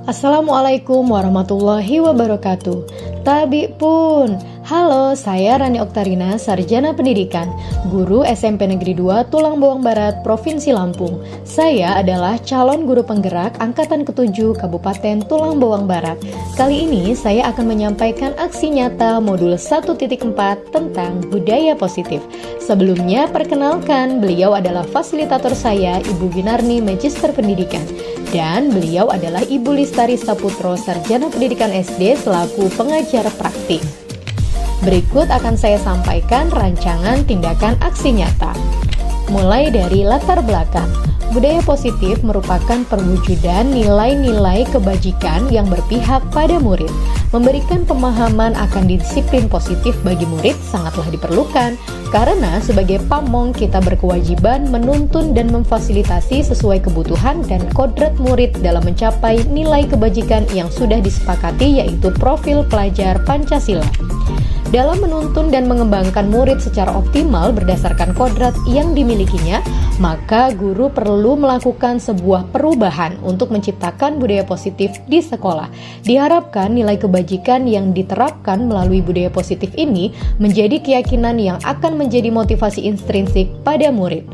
Assalamualaikum warahmatullahi wabarakatuh. Tabi pun. Halo, saya Rani Oktarina, Sarjana Pendidikan, Guru SMP Negeri 2 Tulang Bawang Barat, Provinsi Lampung. Saya adalah calon guru penggerak Angkatan ke-7 Kabupaten Tulang Bawang Barat. Kali ini saya akan menyampaikan aksi nyata modul 1.4 tentang budaya positif. Sebelumnya, perkenalkan, beliau adalah fasilitator saya, Ibu Ginarni, Magister Pendidikan. Dan beliau adalah Ibu Listari Saputro, Sarjana Pendidikan SD selaku pengajar praktik. Berikut akan saya sampaikan rancangan tindakan aksi nyata. Mulai dari latar belakang. Budaya positif merupakan perwujudan nilai-nilai kebajikan yang berpihak pada murid. Memberikan pemahaman akan disiplin positif bagi murid sangatlah diperlukan, karena sebagai pamong kita berkewajiban menuntun dan memfasilitasi sesuai kebutuhan dan kodrat murid dalam mencapai nilai kebajikan yang sudah disepakati, yaitu profil pelajar Pancasila. Dalam menuntun dan mengembangkan murid secara optimal berdasarkan kodrat yang dimilikinya, maka guru perlu melakukan sebuah perubahan untuk menciptakan budaya positif di sekolah. Diharapkan nilai kebajikan yang diterapkan melalui budaya positif ini menjadi keyakinan yang akan menjadi motivasi intrinsik pada murid.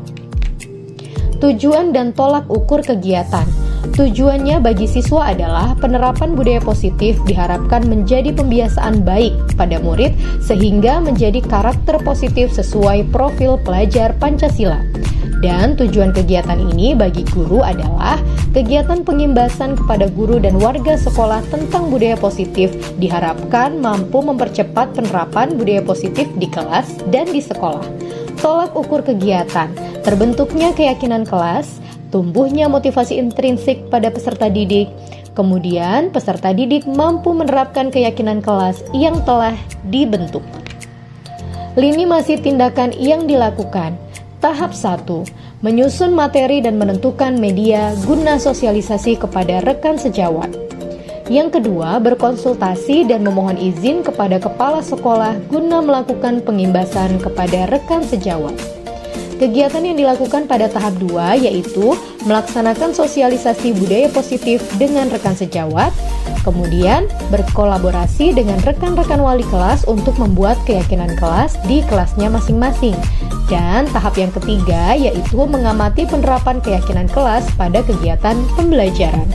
Tujuan dan tolak ukur kegiatan. Tujuannya bagi siswa adalah penerapan budaya positif diharapkan menjadi pembiasaan baik pada murid sehingga menjadi karakter positif sesuai profil pelajar Pancasila. Dan tujuan kegiatan ini bagi guru adalah kegiatan pengimbasan kepada guru dan warga sekolah tentang budaya positif diharapkan mampu mempercepat penerapan budaya positif di kelas dan di sekolah. Tolak ukur kegiatan, terbentuknya keyakinan kelas, tumbuhnya motivasi intrinsik pada peserta didik, kemudian peserta didik mampu menerapkan keyakinan kelas yang telah dibentuk. Lini masa tindakan yang dilakukan. Tahap 1. Menyusun materi dan menentukan media guna sosialisasi kepada rekan sejawat. Yang kedua, berkonsultasi dan memohon izin kepada kepala sekolah guna melakukan pengimbasan kepada rekan sejawat. Kegiatan yang dilakukan pada tahap 2 yaitu melaksanakan sosialisasi budaya positif dengan rekan sejawat, kemudian berkolaborasi dengan rekan-rekan wali kelas untuk membuat keyakinan kelas di kelasnya masing-masing. Dan tahap yang ketiga yaitu mengamati penerapan keyakinan kelas pada kegiatan pembelajaran.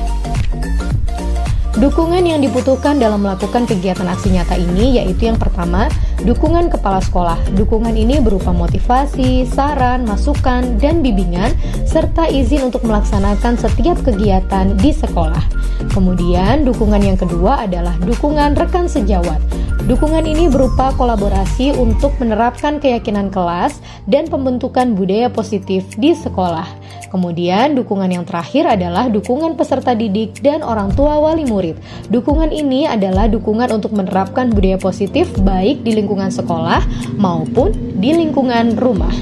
Dukungan yang dibutuhkan dalam melakukan kegiatan aksi nyata ini yaitu yang pertama, dukungan kepala sekolah. Dukungan ini berupa motivasi, saran, masukan, dan bimbingan, serta izin untuk melaksanakan setiap kegiatan di sekolah. Kemudian, dukungan yang kedua adalah dukungan rekan sejawat. Dukungan ini berupa kolaborasi untuk menerapkan keyakinan kelas dan pembentukan budaya positif di sekolah. Kemudian dukungan yang terakhir adalah dukungan peserta didik dan orang tua wali murid. Dukungan ini adalah dukungan untuk menerapkan budaya positif baik di lingkungan sekolah maupun di lingkungan rumah.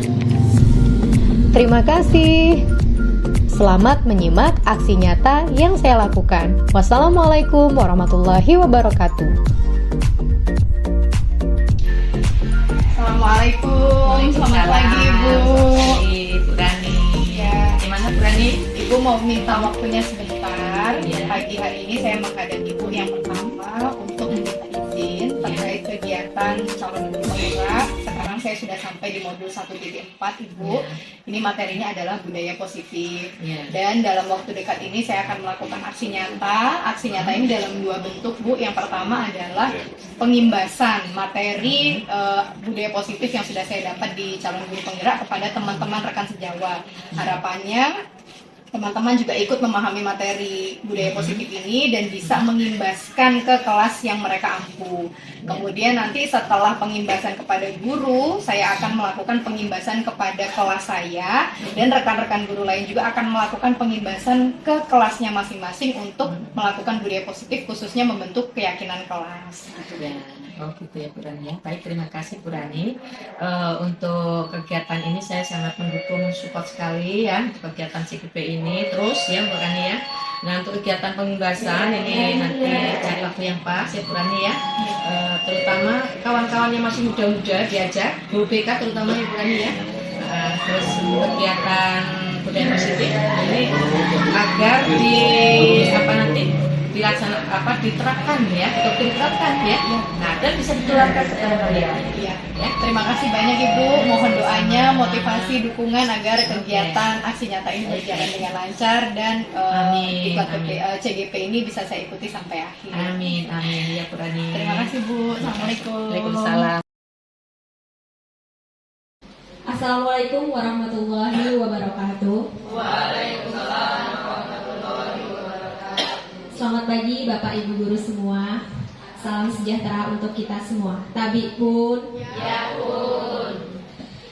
Terima kasih. Selamat menyimak aksi nyata yang saya lakukan. Wassalamualaikum warahmatullahi wabarakatuh. Assalamualaikum, selamat pagi Ibu. Ibu Rani. Ya, Gimana Bu Rani? Ibu mau minta waktunya sebentar. Ya. Pagi hari ini saya menghadap Ibu yang pertama untuk meminta izin terkait kegiatan calon guru penggerak. Sekarang saya sudah sampai di modul 1.4 Ibu. Ya. Ini materinya adalah budaya positif. Ya. Dan dalam waktu dekat ini saya akan melakukan aksi nyata. Aksi nyata ini dalam dua bentuk Bu. Yang pertama adalah pengimbasan materi budaya positif yang sudah saya dapat di calon guru penggerak kepada teman-teman rekan sejawat. Harapannya teman-teman juga ikut memahami materi budaya positif ini dan bisa mengimbaskan ke kelas yang mereka ampu. Kemudian nanti setelah pengimbasan kepada guru, saya akan melakukan pengimbasan kepada kelas saya, dan rekan-rekan guru lain juga akan melakukan pengimbasan ke kelasnya masing-masing untuk melakukan budaya positif, khususnya membentuk keyakinan kelas. Ya. Oh gitu ya Bu Rani ya. Baik, terima kasih Bu Rani. Untuk kegiatan ini saya sangat mendukung, support sekali ya untuk kegiatan CGP ini. Terus ya Bu Rani ya. Nah untuk kegiatan pengimbasan ini nanti cari waktu yang pas ya Bu Rani ya. Terutama kawan-kawan yang masih muda-muda diajak, guru BK terutama ya Bu Rani ya. Terus kegiatan budaya positif ini agar di diterapkan ya, nah dan bisa ditularkan kepada kalian. Iya. Terima kasih banyak Ibu. Mohon doanya, motivasi, dukungan agar kegiatan aksi nyata ini berjalan dengan lancar dan iklan CGP ini bisa saya ikuti sampai akhir. Amin, amin ya Bu Rani. Terima kasih Bu. Assalamualaikum. Waalaikumsalam. Assalamualaikum warahmatullahi wabarakatuh. Selamat pagi Bapak Ibu guru semua. Salam sejahtera untuk kita semua. Tabi pun. Ya pun.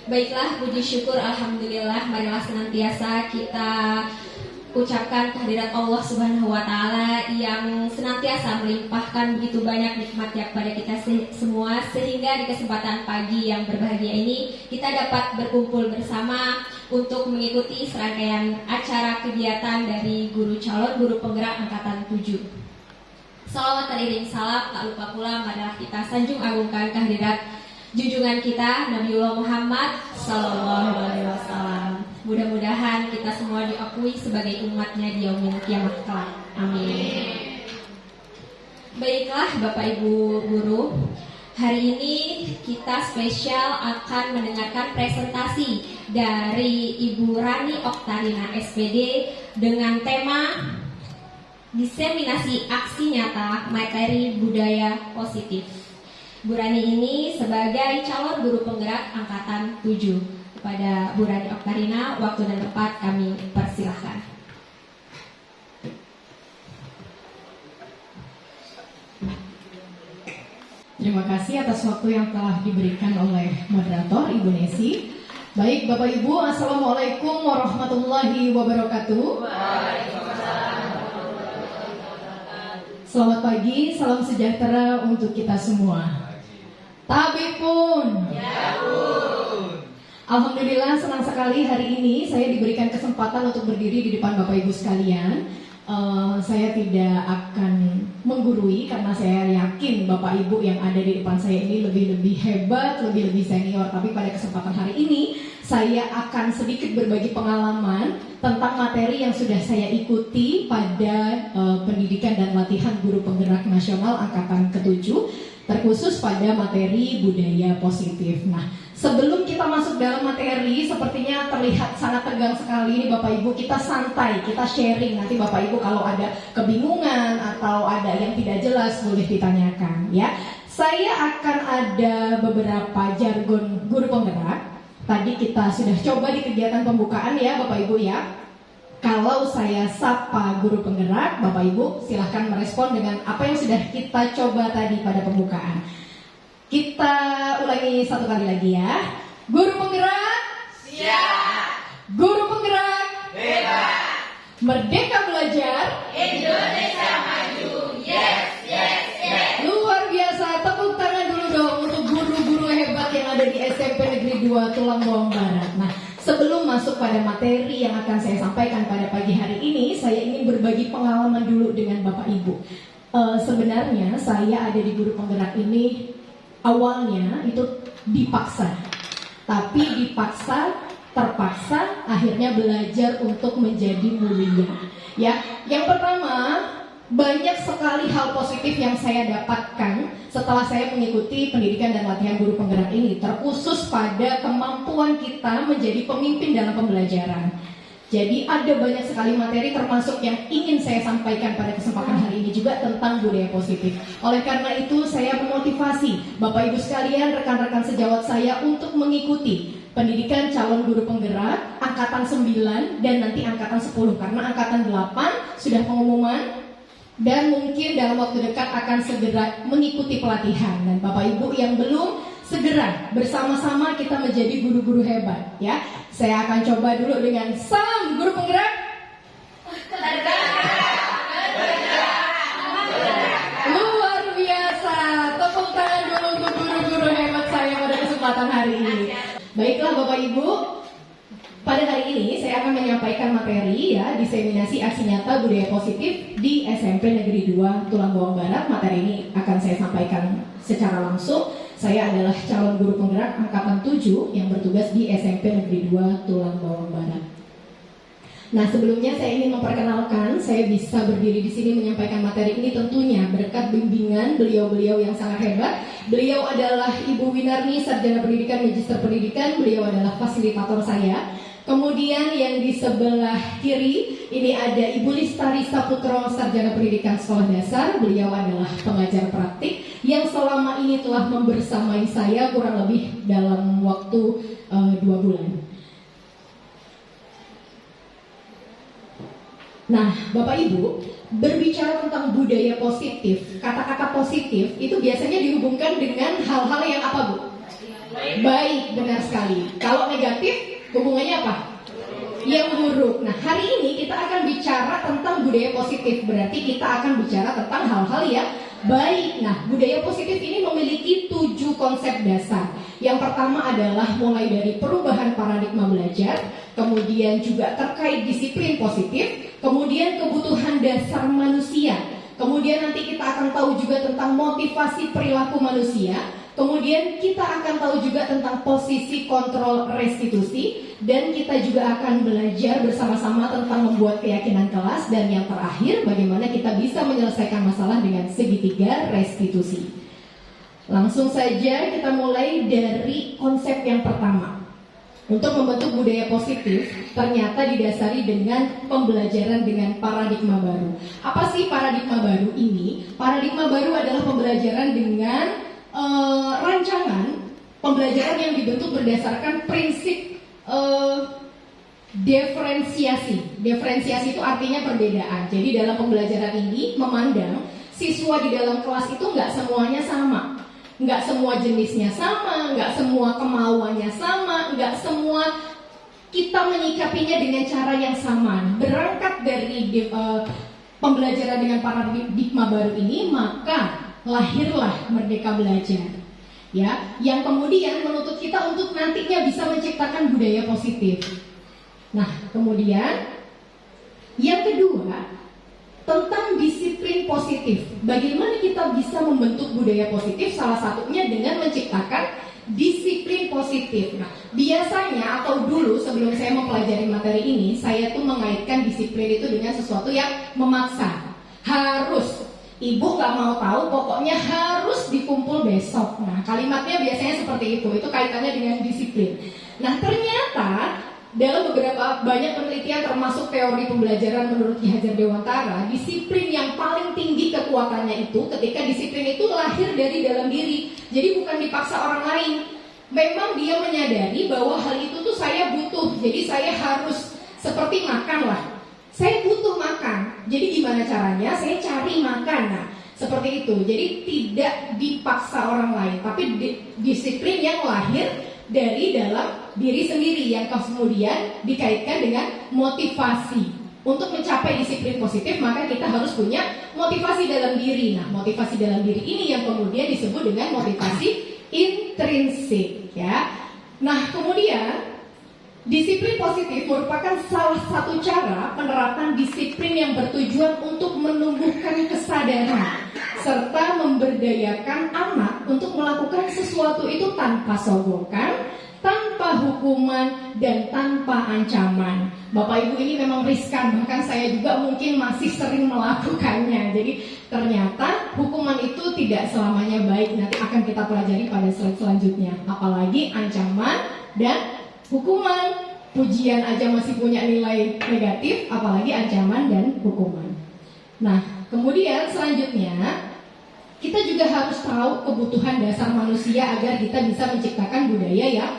Baiklah, puji syukur alhamdulillah, marilah senantiasa kita ucapkan kehadirat Allah Subhanahu wa taala yang senantiasa melimpahkan begitu banyak nikmatnya kepada kita semua, sehingga di kesempatan pagi yang berbahagia ini kita dapat berkumpul bersama untuk mengikuti serangkaian acara kegiatan dari guru calon guru penggerak angkatan 7. Salawat teriring salam, tak lupa pula marilah kita sanjung agungkan kehadirat junjungan kita Nabiullah Muhammad Sallallahu Alaihi Wasallam. Mudah-mudahan kita semua diakui sebagai umatnya di yaumil kiamat kelak. Amin. Baiklah Bapak Ibu guru, hari ini kita spesial akan mendengarkan presentasi dari Ibu Rani Oktarina SPD dengan tema diseminasi aksi nyata materi budaya positif. Bu Rani ini sebagai calon guru penggerak angkatan 7. Kepada Bu Rani Oktarina, waktu dan tempat kami persilahkan. Terima kasih atas waktu yang telah diberikan oleh moderator Ibu Nesi. Baik Bapak Ibu, Assalamualaikum warahmatullahi wabarakatuh. Selamat pagi, salam sejahtera untuk kita semua. Tabi pun. Ya pun. Alhamdulillah senang sekali hari ini saya diberikan kesempatan untuk berdiri di depan Bapak Ibu sekalian. Saya tidak akan menggurui karena saya yakin Bapak Ibu yang ada di depan saya ini lebih hebat, lebih senior. Tapi pada kesempatan hari ini saya akan sedikit berbagi pengalaman tentang materi yang sudah saya ikuti pada pendidikan dan latihan guru penggerak nasional angkatan ke-7, terkhusus pada materi budaya positif. Nah, sebelum kita masuk dalam materi, sepertinya terlihat sangat tegang sekali ini Bapak Ibu. Kita santai, kita sharing. Nanti Bapak Ibu kalau ada kebingungan atau ada yang tidak jelas boleh ditanyakan ya. Saya akan ada beberapa jargon guru penggerak. Tadi kita sudah coba di kegiatan pembukaan ya Bapak Ibu ya. Kalau saya sapa guru penggerak, Bapak Ibu silahkan merespon dengan apa yang sudah kita coba tadi pada pembukaan. Kita ulangi satu kali lagi ya. Guru penggerak siap. Guru penggerak bebas. Merdeka belajar, Indonesia maju. Yes, yes, yes. Luar biasa, tepuk tangan dulu dong untuk guru-guru hebat yang ada di SMP Negeri 2 Tulang Bawang Barat. Nah, sebelum masuk pada materi yang akan saya sampaikan pada pagi hari ini, saya ingin berbagi pengalaman dulu dengan Bapak Ibu. Sebenarnya saya ada di guru penggerak ini awalnya itu dipaksa, tapi dipaksa, terpaksa, akhirnya belajar untuk menjadi mulia. Ya, yang pertama, banyak sekali hal positif yang saya dapatkan setelah saya mengikuti pendidikan dan latihan guru penggerak ini, terkhusus pada kemampuan kita menjadi pemimpin dalam pembelajaran. Jadi ada banyak sekali materi termasuk yang ingin saya sampaikan pada kesempatan hari ini juga tentang budaya positif. Oleh karena itu saya memotivasi Bapak Ibu sekalian, rekan-rekan sejawat saya untuk mengikuti pendidikan calon guru penggerak angkatan 9 dan nanti angkatan 10, karena angkatan 8 sudah pengumuman dan mungkin dalam waktu dekat akan segera mengikuti pelatihan. Dan Bapak Ibu yang belum, segera bersama-sama kita menjadi guru-guru hebat ya. Saya akan coba dulu dengan salam guru penggerak. Luar biasa. Tepuk tangan dulu untuk guru-guru hebat saya pada kesempatan hari ini. Baiklah Bapak Ibu, pada hari ini saya akan menyampaikan materi ya, diseminasi aksi nyata budaya positif di SMP Negeri 2 Tulang Bawang Barat. Materi ini akan saya sampaikan secara langsung. Saya adalah calon guru penggerak angkatan 7 yang bertugas di SMP Negeri 2 Tulang Bawang Barat. Nah, sebelumnya saya ingin memperkenalkan, saya bisa berdiri di sini menyampaikan materi ini tentunya berkat bimbingan beliau-beliau yang sangat hebat. Beliau adalah Ibu Winarni, Sarjana Pendidikan, Magister Pendidikan. Beliau adalah fasilitator saya. Kemudian yang di sebelah kiri ini ada Ibu Listari Saputro, Sarjana Pendidikan Sekolah Dasar. Beliau adalah pengajar praktik yang selama ini telah membersamai saya kurang lebih dalam waktu 2 bulan. Nah, Bapak Ibu, berbicara tentang budaya positif, kata-kata positif itu biasanya dihubungkan dengan hal-hal yang apa, Bu? Baik, benar sekali. Kalau negatif, hubungannya apa? Yang buruk. Nah, hari ini kita akan bicara tentang budaya positif. Berarti kita akan bicara tentang hal-hal yang baik. Nah, budaya positif ini memiliki 7 konsep dasar. Yang pertama adalah mulai dari perubahan paradigma belajar, kemudian juga terkait disiplin positif, kemudian kebutuhan dasar manusia, kemudian nanti kita akan tahu juga tentang motivasi perilaku manusia, kemudian kita akan tahu juga tentang posisi kontrol restitusi, dan kita juga akan belajar bersama-sama tentang membuat keyakinan kelas, dan yang terakhir bagaimana kita bisa menyelesaikan masalah dengan segitiga restitusi. Langsung saja kita mulai dari konsep yang pertama. Untuk membentuk budaya positif ternyata didasari dengan pembelajaran dengan paradigma baru. Apa sih paradigma baru ini? Paradigma baru adalah pembelajaran dengan rancangan pembelajaran yang dibentuk berdasarkan prinsip diferensiasi. Diferensiasi itu artinya perbedaan. Jadi dalam pembelajaran ini memandang siswa di dalam kelas itu nggak semuanya sama. Nggak semua jenisnya sama, nggak semua kemauannya sama, nggak semua kita menyikapinya dengan cara yang sama. Berangkat dari pembelajaran dengan paradigma baru ini, maka lahirlah Merdeka Belajar. Ya, yang kemudian menuntut kita untuk nantinya bisa menciptakan budaya positif. Nah, kemudian yang kedua, tentang disiplin positif. Bagaimana kita bisa membentuk budaya positif? Salah satunya dengan menciptakan disiplin positif. Nah, biasanya atau dulu sebelum saya mempelajari materi ini, saya tuh mengaitkan disiplin itu dengan sesuatu yang memaksa. Harus, ibu gak mau tahu, pokoknya harus dikumpul besok. Nah, kalimatnya biasanya seperti itu kaitannya dengan disiplin. Nah, ternyata dalam beberapa banyak penelitian termasuk teori pembelajaran menurut Ki Hajar Dewantara, disiplin yang paling tinggi kekuatannya itu ketika disiplin itu lahir dari dalam diri. Jadi bukan dipaksa orang lain. Memang dia menyadari bahwa hal itu tuh saya butuh. Jadi saya harus seperti makan lah. Saya butuh makan. Jadi gimana caranya? Saya cari makan. Nah, seperti itu. Jadi tidak dipaksa orang lain, tapi disiplin yang lahir dari dalam diri sendiri yang kemudian dikaitkan dengan motivasi. Untuk mencapai disiplin positif maka kita harus punya motivasi dalam diri. Nah, motivasi dalam diri ini yang kemudian disebut dengan motivasi intrinsik, ya. Nah, kemudian disiplin positif merupakan salah satu cara penerapan disiplin yang bertujuan untuk menumbuhkan kesadaran serta memberdayakan anak untuk melakukan sesuatu itu tanpa sogokan, tanpa hukuman, dan tanpa ancaman. Bapak Ibu, ini memang riskan, bahkan saya juga mungkin masih sering melakukannya. Jadi ternyata hukuman itu tidak selamanya baik. Nanti akan kita pelajari pada slide selanjutnya. Apalagi ancaman dan hukuman. Pujian aja masih punya nilai negatif, apalagi ancaman dan hukuman. Nah, kemudian selanjutnya kita juga harus tahu kebutuhan dasar manusia agar kita bisa menciptakan budaya yang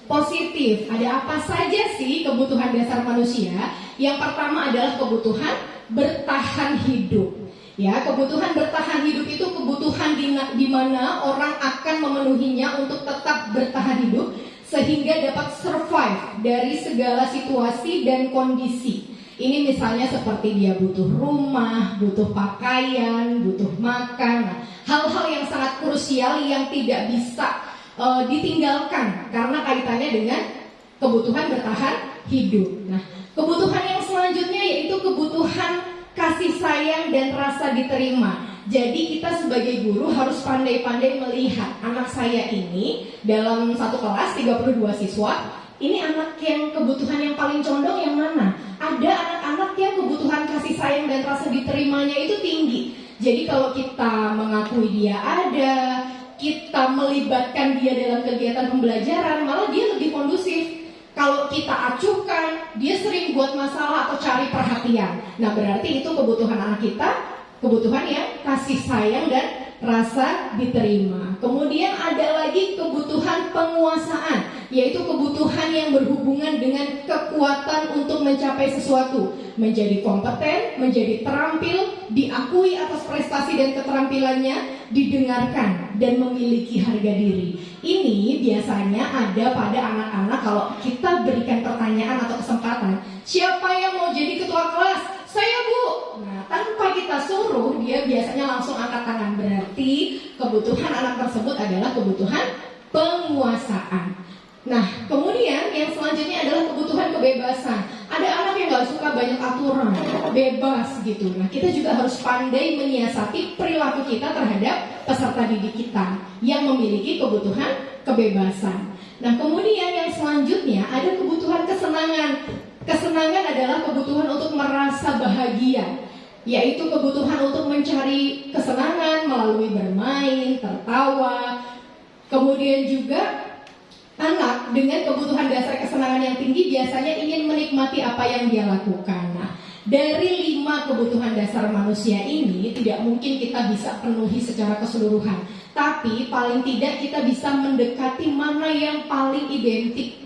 positif. Ada apa saja sih kebutuhan dasar manusia? Yang pertama adalah kebutuhan bertahan hidup. Ya, kebutuhan bertahan hidup itu kebutuhan di mana orang akan memenuhinya untuk tetap bertahan hidup sehingga dapat survive dari segala situasi dan kondisi. Ini misalnya seperti dia butuh rumah, butuh pakaian, butuh makan. Nah, hal-hal yang sangat krusial yang tidak bisa ditinggalkan karena kaitannya dengan kebutuhan bertahan hidup. Nah, kebutuhan yang selanjutnya yaitu kebutuhan kasih sayang dan rasa diterima. Jadi kita sebagai guru harus pandai-pandai melihat anak saya ini dalam satu kelas 32 siswa. Ini anak yang kebutuhan yang paling condong yang mana? ada anak-anak yang kebutuhan kasih sayang dan rasa diterimanya itu tinggi. Jadi kalau kita mengakui dia ada, kita melibatkan dia dalam kegiatan pembelajaran, malah dia lebih kondusif. Kalau kita acuhkan, dia sering buat masalah atau cari perhatian. Nah, berarti itu kebutuhan anak kita, kebutuhan yang kasih sayang dan rasa diterima. Kemudian ada lagi kebutuhan penguasaan, yaitu kebutuhan yang berhubungan dengan kekuatan untuk mencapai sesuatu, menjadi kompeten, menjadi terampil, diakui atas prestasi dan keterampilannya, didengarkan dan memiliki harga diri. Ini biasanya ada pada anak-anak kalau kita berikan pertanyaan atau kesempatan, siapa yang mau jadi ketua kelas? Saya, Bu. Nah, tanpa kita suruh, dia biasanya langsung angkat tangan. Berarti kebutuhan anak tersebut adalah kebutuhan penguasaan. Nah, kemudian yang selanjutnya adalah kebutuhan kebebasan. Ada anak yang gak suka banyak aturan, bebas gitu. Nah, kita juga harus pandai menyiasati perilaku kita terhadap peserta didik kita yang memiliki kebutuhan kebebasan. Nah, kemudian yang selanjutnya ada kebutuhan kesenangan. Kesenangan adalah kebutuhan untuk merasa bahagia, yaitu kebutuhan untuk mencari kesenangan melalui bermain, tertawa. Kemudian juga anak dengan kebutuhan dasar kesenangan yang tinggi biasanya ingin menikmati apa yang dia lakukan. Nah, dari 5 kebutuhan dasar manusia ini tidak mungkin kita bisa penuhi secara keseluruhan, tapi paling tidak kita bisa mendekati mana yang paling identik,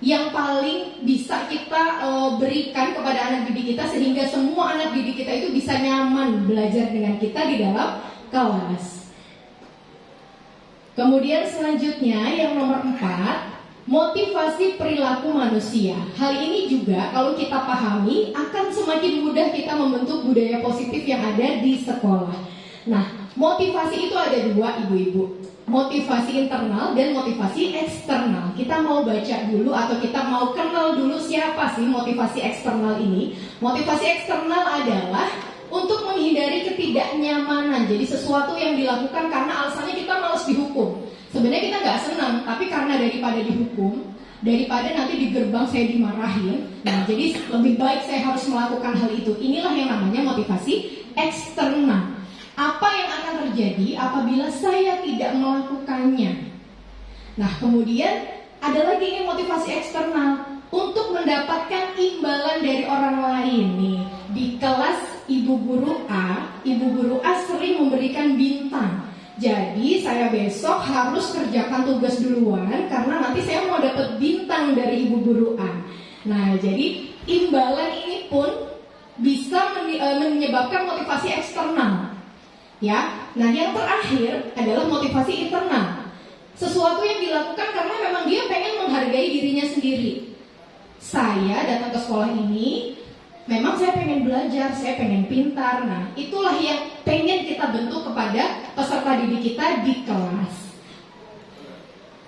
yang paling bisa kita berikan kepada anak didik kita, sehingga semua anak didik kita itu bisa nyaman belajar dengan kita di dalam kelas. Kemudian selanjutnya yang nomor 4, motivasi perilaku manusia. Hal ini juga kalau kita pahami akan semakin mudah kita membentuk budaya positif yang ada di sekolah. Nah, motivasi itu ada 2, ibu-ibu. Motivasi internal dan motivasi eksternal. Kita mau baca dulu atau kita mau kenal dulu siapa sih motivasi eksternal ini. Motivasi eksternal adalah untuk menghindari ketidaknyamanan. Jadi sesuatu yang dilakukan karena alasannya kita malas dihukum. Sebenarnya kita nggak senang, tapi karena daripada dihukum, daripada nanti di gerbang saya dimarahin, nah jadi lebih baik saya harus melakukan hal itu. Inilah yang namanya motivasi eksternal. Apa yang akan terjadi apabila saya tidak melakukannya? Nah, kemudian ada lagi yang motivasi eksternal untuk mendapatkan imbalan dari orang lain nih. Di kelas Ibu Guru A sering memberikan bintang. Jadi saya besok harus kerjakan tugas duluan karena nanti saya mau dapat bintang dari Ibu Guru A. Nah, jadi imbalan ini pun bisa menyebabkan motivasi eksternal. Ya, nah yang terakhir adalah motivasi internal. Sesuatu yang dilakukan karena memang dia pengen menghargai dirinya sendiri. Saya datang ke sekolah ini, memang saya pengen belajar, saya pengen pintar. Nah, itulah yang pengen kita bentuk kepada peserta didik kita di kelas.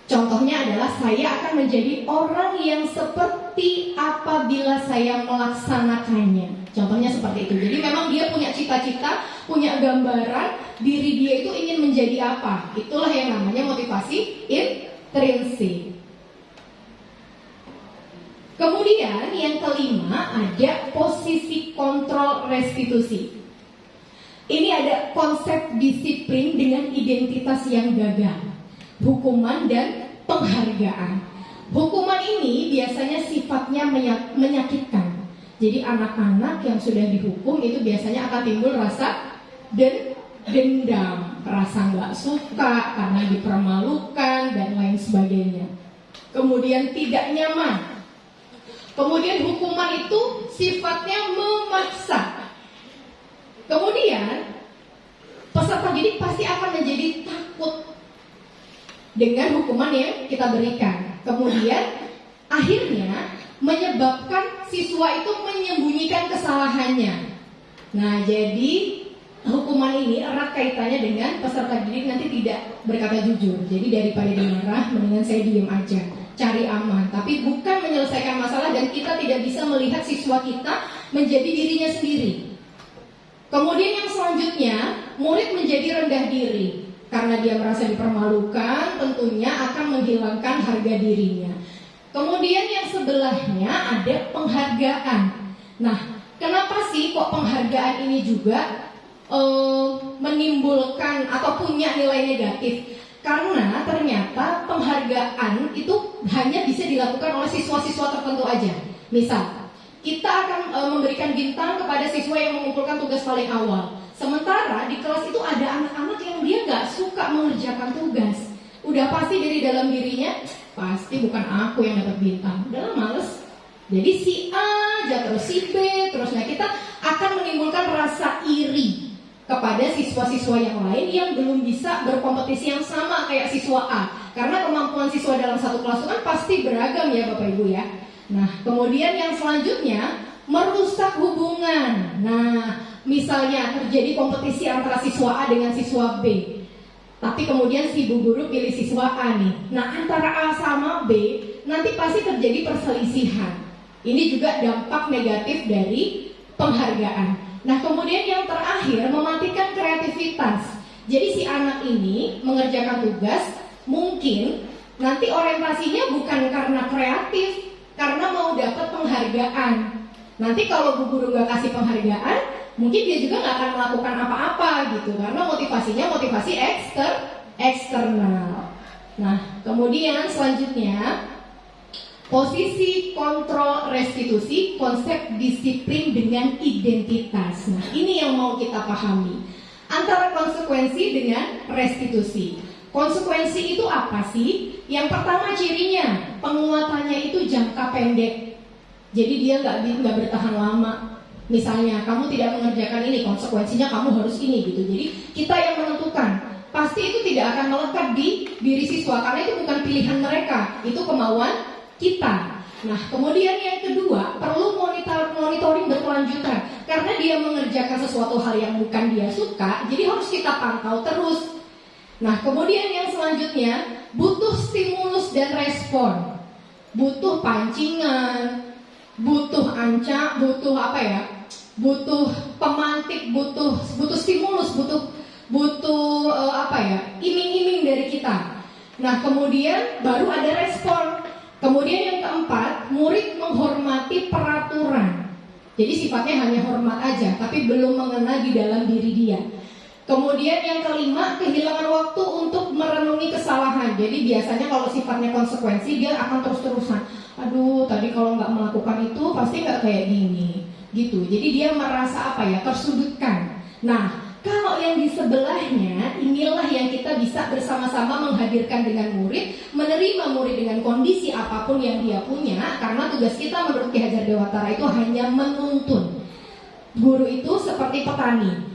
Contohnya adalah saya akan menjadi orang yang seperti apabila saya melaksanakannya. Contohnya seperti itu. Jadi memang dia punya cita-cita, punya gambaran diri dia itu ingin menjadi apa. Itulah yang namanya motivasi intrinsik. Kemudian yang kelima ada posisi kontrol restitusi. Ini ada konsep disiplin dengan identitas yang gagal, hukuman dan penghargaan. Hukuman ini biasanya sifatnya menyakitkan. Jadi anak-anak yang sudah dihukum itu biasanya akan timbul rasa dendam, rasa nggak suka karena dipermalukan dan lain sebagainya. Kemudian tidak nyaman. Kemudian hukuman itu sifatnya memaksa. Kemudian peserta didik pasti akan menjadi takut dengan hukuman yang kita berikan. Kemudian akhirnya menyebabkan siswa itu menyembunyikan kesalahannya. Nah, jadi hukuman ini erat kaitannya dengan peserta didik nanti tidak berkata jujur. Jadi daripada dia marah, mendingan saya diam aja, cari aman. Tapi bukan menyelesaikan masalah dan kita tidak bisa melihat siswa kita menjadi dirinya sendiri. Kemudian yang selanjutnya, murid menjadi rendah diri. Karena dia merasa dipermalukan, tentunya akan menghilangkan harga dirinya. Kemudian yang sebelahnya ada penghargaan. Nah, kenapa sih kok penghargaan ini juga menimbulkan atau punya nilai negatif? Karena ternyata penghargaan itu hanya bisa dilakukan oleh siswa-siswa tertentu aja. Misal, kita akan memberikan bintang kepada siswa yang mengumpulkan tugas paling awal. Sementara di kelas itu ada anak-anak yang dia nggak suka mengerjakan tugas. Udah pasti dari dalam dirinya, pasti bukan aku yang dapat bintang. Udah males. Jadi si A aja, terus si B, terusnya kita akan menimbulkan rasa iri kepada siswa-siswa yang lain yang belum bisa berkompetisi yang sama kayak siswa A. Karena kemampuan siswa dalam satu kelas itu kan pasti beragam ya Bapak Ibu ya. Nah, kemudian yang selanjutnya merusak hubungan. Nah, misalnya terjadi kompetisi antara siswa A dengan siswa B. Tapi kemudian si bu guru pilih siswa A nih. Nah, antara A sama B nanti pasti terjadi perselisihan. Ini juga dampak negatif dari penghargaan. Nah, kemudian yang terakhir mematikan kreativitas. Jadi si anak ini mengerjakan tugas mungkin nanti orientasinya bukan karena kreatif, karena mau dapat penghargaan. Nanti kalau bu guru nggak kasih penghargaan, mungkin dia juga nggak akan melakukan apa-apa gitu, karena motivasinya motivasi eksternal. Nah, kemudian selanjutnya posisi kontrol restitusi, konsep disiplin dengan identitas. Nah, ini yang mau kita pahami antara konsekuensi dengan restitusi. Konsekuensi itu apa sih? Yang pertama cirinya, penguatannya itu jangka pendek. Jadi dia nggak bertahan lama. Misalnya kamu tidak mengerjakan ini, konsekuensinya kamu harus ini gitu. Jadi kita yang menentukan. Pasti itu tidak akan melekat di diri siswa karena itu bukan pilihan mereka, itu kemauan kita. Nah, kemudian yang kedua, perlu monitoring berkelanjutan. Karena dia mengerjakan sesuatu hal yang bukan dia suka, jadi harus kita pantau terus. Nah, kemudian yang selanjutnya, butuh stimulus dan respon. Butuh pancingan, butuh butuh apa ya? Butuh pemantik, butuh stimulus, butuh apa ya? Iming-iming dari kita. Nah, kemudian baru ada respon. Kemudian yang keempat, murid menghormati peraturan. Jadi sifatnya hanya hormat aja, tapi belum mengena di dalam diri dia. Kemudian yang kelima, kehilangan waktu untuk merenungi kesalahan. Jadi biasanya kalau sifatnya konsekuensi, dia akan terus-terusan. Aduh, tadi kalau nggak melakukan itu pasti nggak kayak gini, gitu. Jadi dia merasa apa ya, tersudutkan. Nah, kalau yang di sebelahnya, inilah yang kita bisa bersama-sama menghadirkan dengan murid, menerima murid dengan kondisi apapun yang dia punya, karena tugas kita menurut Ki Hajar Dewantara itu hanya menuntun. Guru itu seperti petani,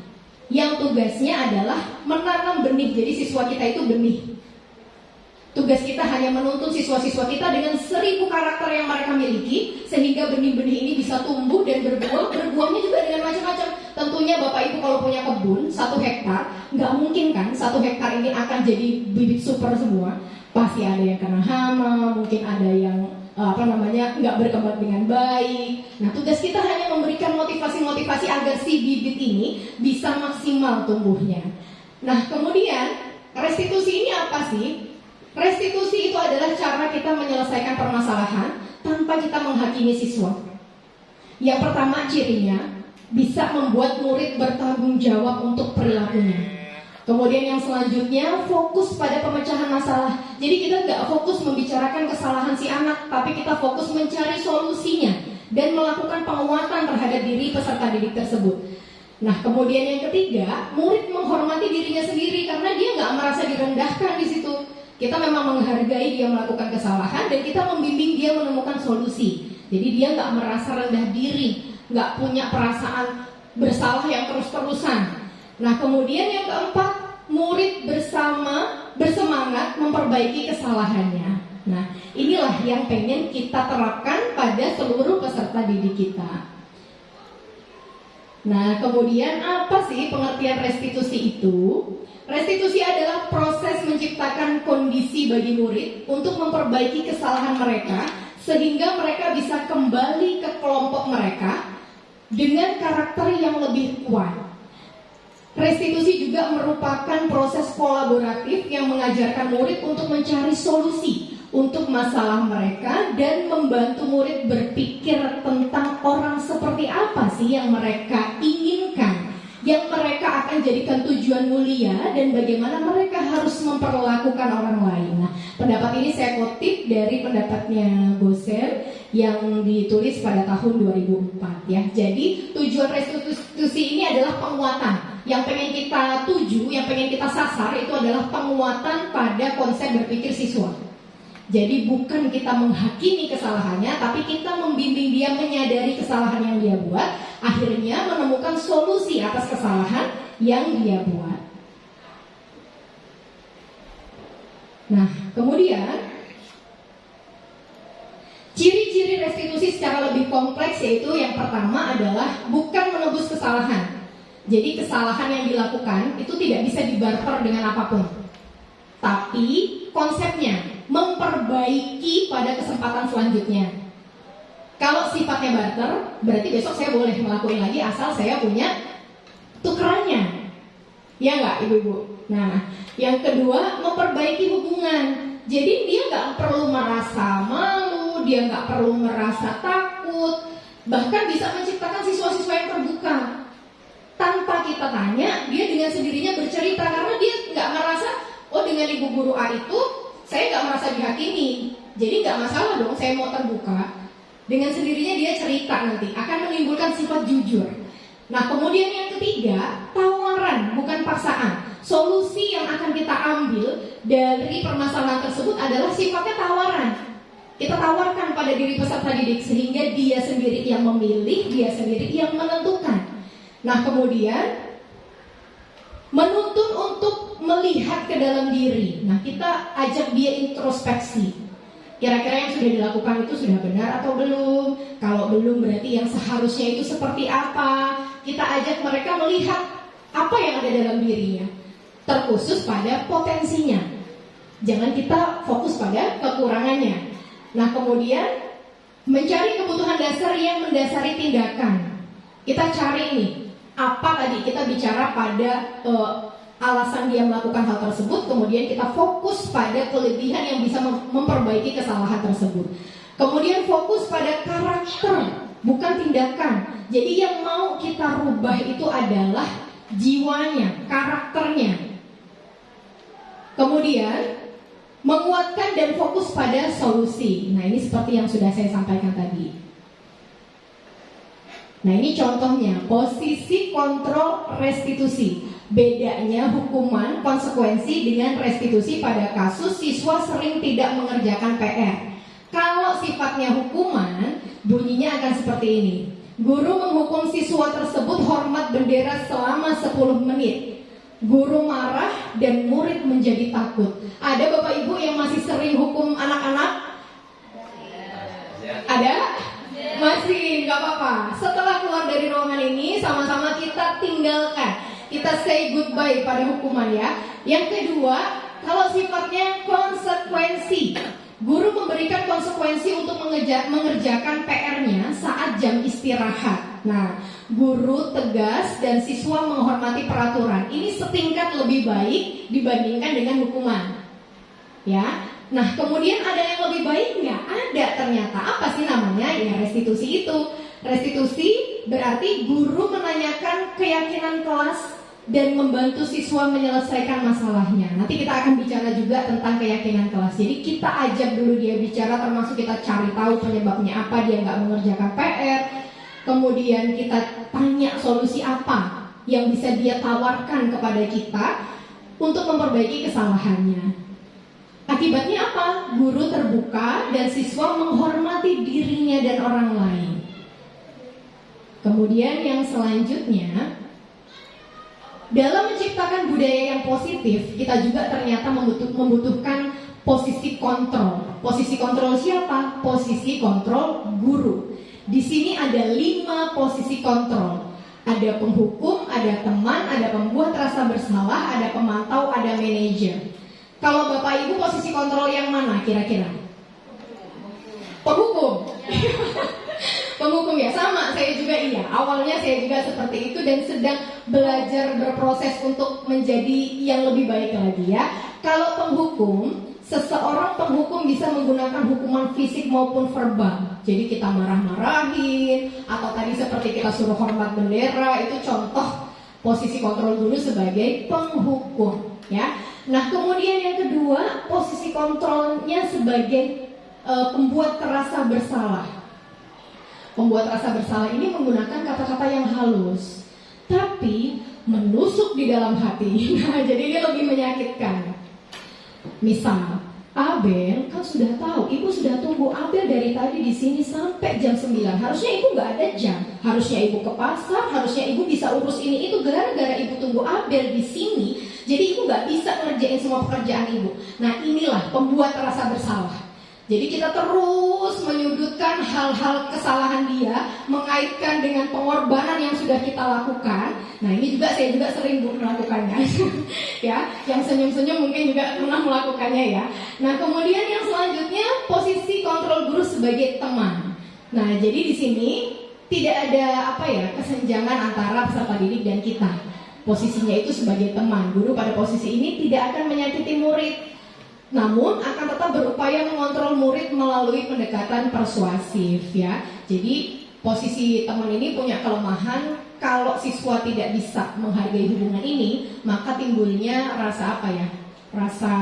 yang tugasnya adalah menanam benih, jadi siswa kita itu benih. Tugas kita hanya menuntun siswa-siswa kita dengan 1000 karakter yang mereka miliki, sehingga benih-benih ini bisa tumbuh dan berbuah. Berbuahnya juga dengan macam-macam. Tentunya Bapak Ibu kalau punya kebun 1 hektar, nggak mungkin kan 1 hektar ini akan jadi bibit super semua. Pasti ada yang kena hama, mungkin ada yang nggak berkembang dengan baik. Nah, tugas kita hanya memberikan motivasi-motivasi agar si bibit ini bisa maksimal tumbuhnya. Nah, kemudian restitusi ini apa sih? Restitusi itu adalah cara kita menyelesaikan permasalahan tanpa kita menghakimi siswa. Yang pertama cirinya, bisa membuat murid bertanggung jawab untuk perilakunya. Kemudian yang selanjutnya, fokus pada pemecahan masalah. Jadi kita nggak fokus membicarakan kesalahan si anak, tapi kita fokus mencari solusinya dan melakukan penguatan terhadap diri peserta didik tersebut. Nah, kemudian yang ketiga, murid menghormati dirinya sendiri karena dia nggak merasa direndahkan di situ. Kita memang menghargai dia melakukan kesalahan dan kita membimbing dia menemukan solusi. Jadi dia nggak merasa rendah diri, nggak punya perasaan bersalah yang terus-terusan. Nah, kemudian yang keempat, murid bersemangat memperbaiki kesalahannya. Nah, inilah yang pengen kita terapkan pada seluruh peserta didik kita. Nah, kemudian apa sih pengertian restitusi itu? Restitusi adalah proses menciptakan kondisi bagi murid untuk memperbaiki kesalahan mereka sehingga mereka bisa kembali ke kelompok mereka dengan karakter yang lebih kuat. Restitusi juga merupakan proses kolaboratif yang mengajarkan murid untuk mencari solusi untuk masalah mereka dan membantu murid berpikir tentang orang seperti apa sih yang mereka inginkan, yang mereka akan jadikan tujuan mulia, dan bagaimana mereka harus memperlakukan orang lain. Nah, pendapat ini saya kutip dari pendapatnya Goser yang ditulis pada tahun 2004 ya. Jadi tujuan restitusi ini adalah penguatan. Yang pengen kita tuju, yang pengen kita sasar itu adalah penguatan pada konsep berpikir siswa. Jadi bukan kita menghakimi kesalahannya, tapi kita membimbing dia menyadari kesalahan yang dia buat, akhirnya menemukan solusi atas kesalahan yang dia buat. Nah, kemudian ciri-ciri restitusi secara lebih kompleks yaitu yang pertama adalah bukan menebus kesalahan. Jadi kesalahan yang dilakukan itu tidak bisa dibarter dengan apapun. Tapi konsepnya memperbaiki pada kesempatan selanjutnya. Kalau sifatnya barter, berarti besok saya boleh melakukan lagi asal saya punya tukerannya. Ya nggak ibu-ibu? Nah, yang kedua memperbaiki hubungan. Jadi dia nggak perlu merasa malu, dia nggak perlu merasa takut, bahkan bisa menciptakan siswa-siswa yang terbuka. Tanpa kita tanya, dia dengan sendirinya bercerita karena dia nggak merasa, oh dengan ibu guru A itu saya nggak merasa dihakimi, jadi nggak masalah dong saya mau terbuka. Dengan sendirinya dia cerita nanti akan menimbulkan sifat jujur. Nah kemudian yang ketiga, tawaran bukan paksaan. Solusi yang akan kita ambil dari permasalahan tersebut adalah sifatnya tawaran. Kita tawarkan pada diri peserta didik sehingga dia sendiri yang memilih, dia sendiri yang menentukan. Nah kemudian menuntun untuk melihat ke dalam diri. Nah kita ajak dia introspeksi. Kira-kira yang sudah dilakukan itu sudah benar atau belum? Kalau belum berarti yang seharusnya itu seperti apa? Kita ajak mereka melihat apa yang ada dalam dirinya, terkhusus pada potensinya. Jangan kita fokus pada kekurangannya. Nah kemudian mencari kebutuhan dasar yang mendasari tindakan. Kita cari ini. Apa tadi kita bicara pada alasan dia melakukan hal tersebut, kemudian kita fokus pada kelebihan yang bisa memperbaiki kesalahan tersebut. Kemudian fokus pada karakter, bukan tindakan. Jadi yang mau kita rubah itu adalah jiwanya, karakternya. Kemudian menguatkan dan fokus pada solusi. Nah ini seperti yang sudah saya sampaikan tadi. Nah ini contohnya, posisi kontrol restitusi. Bedanya hukuman konsekuensi dengan restitusi pada kasus siswa sering tidak mengerjakan PR. Kalau sifatnya hukuman, bunyinya akan seperti ini. Guru menghukum siswa tersebut hormat bendera selama 10 menit. Guru marah dan murid menjadi takut. Ada bapak ibu yang masih sering hukum anak-anak? Ada? Masih, nggak apa-apa. Setelah keluar dari ruangan ini, sama-sama kita tinggalkan. Kita say goodbye pada hukuman ya. Yang kedua, kalau sifatnya konsekuensi, guru memberikan konsekuensi untuk mengerjakan PR-nya saat jam istirahat. Nah, guru tegas dan siswa menghormati peraturan. Ini setingkat lebih baik dibandingkan dengan hukuman. Ya. Nah, kemudian ada yang lebih baik nggak? Ada ternyata. Apa sih namanya? Ya restitusi itu. Restitusi berarti guru menanyakan keyakinan kelas dan membantu siswa menyelesaikan masalahnya. Nanti kita akan bicara juga tentang keyakinan kelas. Jadi kita ajak dulu dia bicara, termasuk kita cari tahu penyebabnya apa dia nggak mengerjakan PR. Kemudian kita tanya solusi apa yang bisa dia tawarkan kepada kita untuk memperbaiki kesalahannya. Akibatnya apa? Guru terbuka dan siswa menghormati dirinya dan orang lain. Kemudian yang selanjutnya, dalam menciptakan budaya yang positif, kita juga ternyata membutuhkan posisi kontrol. Posisi kontrol siapa? Posisi kontrol guru. Di sini ada 5 posisi kontrol. Ada penghukum, ada teman, ada pembuat rasa bersalah, ada pemantau, ada manajer. Kalau Bapak Ibu posisi kontrol yang mana kira-kira? Penghukum. Penghukum ya, sama, saya juga iya. Awalnya saya juga seperti itu dan sedang belajar berproses untuk menjadi yang lebih baik lagi ya. Kalau penghukum, seseorang penghukum bisa menggunakan hukuman fisik maupun verbal. Jadi kita marah-marahin, atau tadi seperti kita suruh hormat bendera, itu contoh posisi kontrol guru sebagai penghukum, ya. Nah, kemudian yang kedua, posisi kontrolnya sebagai pembuat terasa bersalah. Pembuat rasa bersalah ini menggunakan kata-kata yang halus, tapi menusuk di dalam hati. Nah, jadi ini lebih menyakitkan. Misal, Abel kan sudah tahu, ibu sudah tunggu Abel dari tadi di sini sampai jam 9. Harusnya ibu nggak ada jam. Harusnya ibu ke pasar, harusnya ibu bisa urus ini itu. Gara-gara ibu tunggu Abel di sini, jadi ibu nggak bisa ngerjain semua pekerjaan ibu. Nah, inilah pembuat rasa bersalah. Jadi kita terus menyudutkan hal-hal kesalahan dia, mengaitkan dengan pengorbanan yang sudah kita lakukan. Nah, ini juga saya juga sering melakukannya. Ya, yang senyum-senyum mungkin juga pernah melakukannya ya. Nah, kemudian yang selanjutnya posisi kontrol guru sebagai teman. Nah, jadi di sini tidak ada kesenjangan antara peserta didik dan kita. Posisinya itu sebagai teman. Guru pada posisi ini tidak akan menyakiti murid, namun akan tetap berupaya mengontrol murid melalui pendekatan persuasif, ya. Jadi posisi teman ini punya kelemahan. Kalau siswa tidak bisa menghargai hubungan ini, maka timbulnya rasa rasa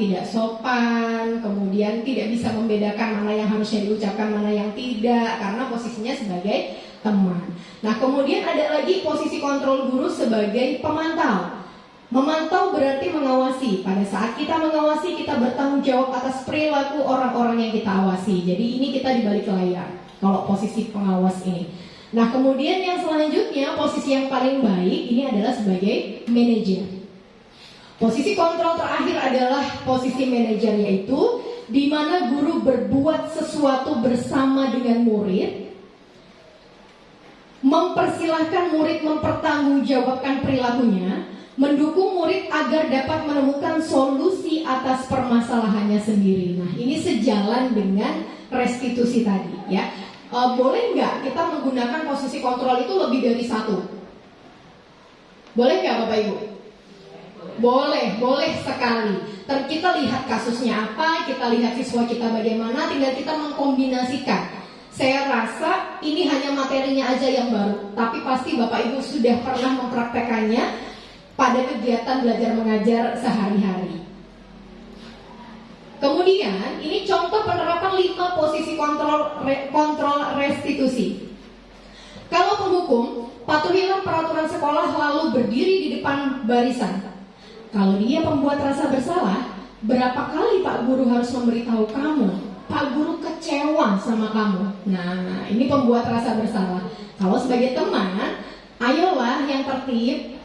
tidak sopan, kemudian tidak bisa membedakan mana yang harusnya diucapkan, mana yang tidak, karena posisinya sebagai teman. Nah, kemudian ada lagi posisi kontrol guru sebagai pemantau. Memantau berarti mengawasi. Pada saat kita mengawasi, kita bertanggung jawab atas perilaku orang-orang yang kita awasi. Jadi ini kita di balik layar, kalau posisi pengawas ini. Nah, kemudian yang selanjutnya, posisi yang paling baik ini adalah sebagai manajer. Posisi kontrol terakhir adalah posisi manajer, yaitu di mana guru berbuat sesuatu bersama dengan murid, mempersilahkan murid mempertanggungjawabkan perilakunya, mendukung murid agar dapat menemukan solusi atas permasalahannya sendiri. Nah, ini sejalan dengan restitusi tadi, ya. Boleh nggak kita menggunakan posisi kontrol itu lebih dari satu? Boleh nggak Bapak Ibu? Boleh sekali. Kita lihat kasusnya apa, kita lihat siswa kita bagaimana, tinggal kita mengkombinasikan. Saya rasa ini hanya materinya aja yang baru, tapi pasti Bapak Ibu sudah pernah mempraktekannya pada kegiatan belajar mengajar sehari-hari. Kemudian ini contoh penerapan 5 posisi kontrol restitusi. Kalau penghukum, patuhilah peraturan sekolah lalu berdiri di depan barisan. Kalau dia pembuat rasa bersalah, berapa kali Pak Guru harus memberitahu kamu? Pak Guru kecewa sama kamu. Nah, ini pembuat rasa bersalah. Kalau sebagai teman, ayolah yang tertib,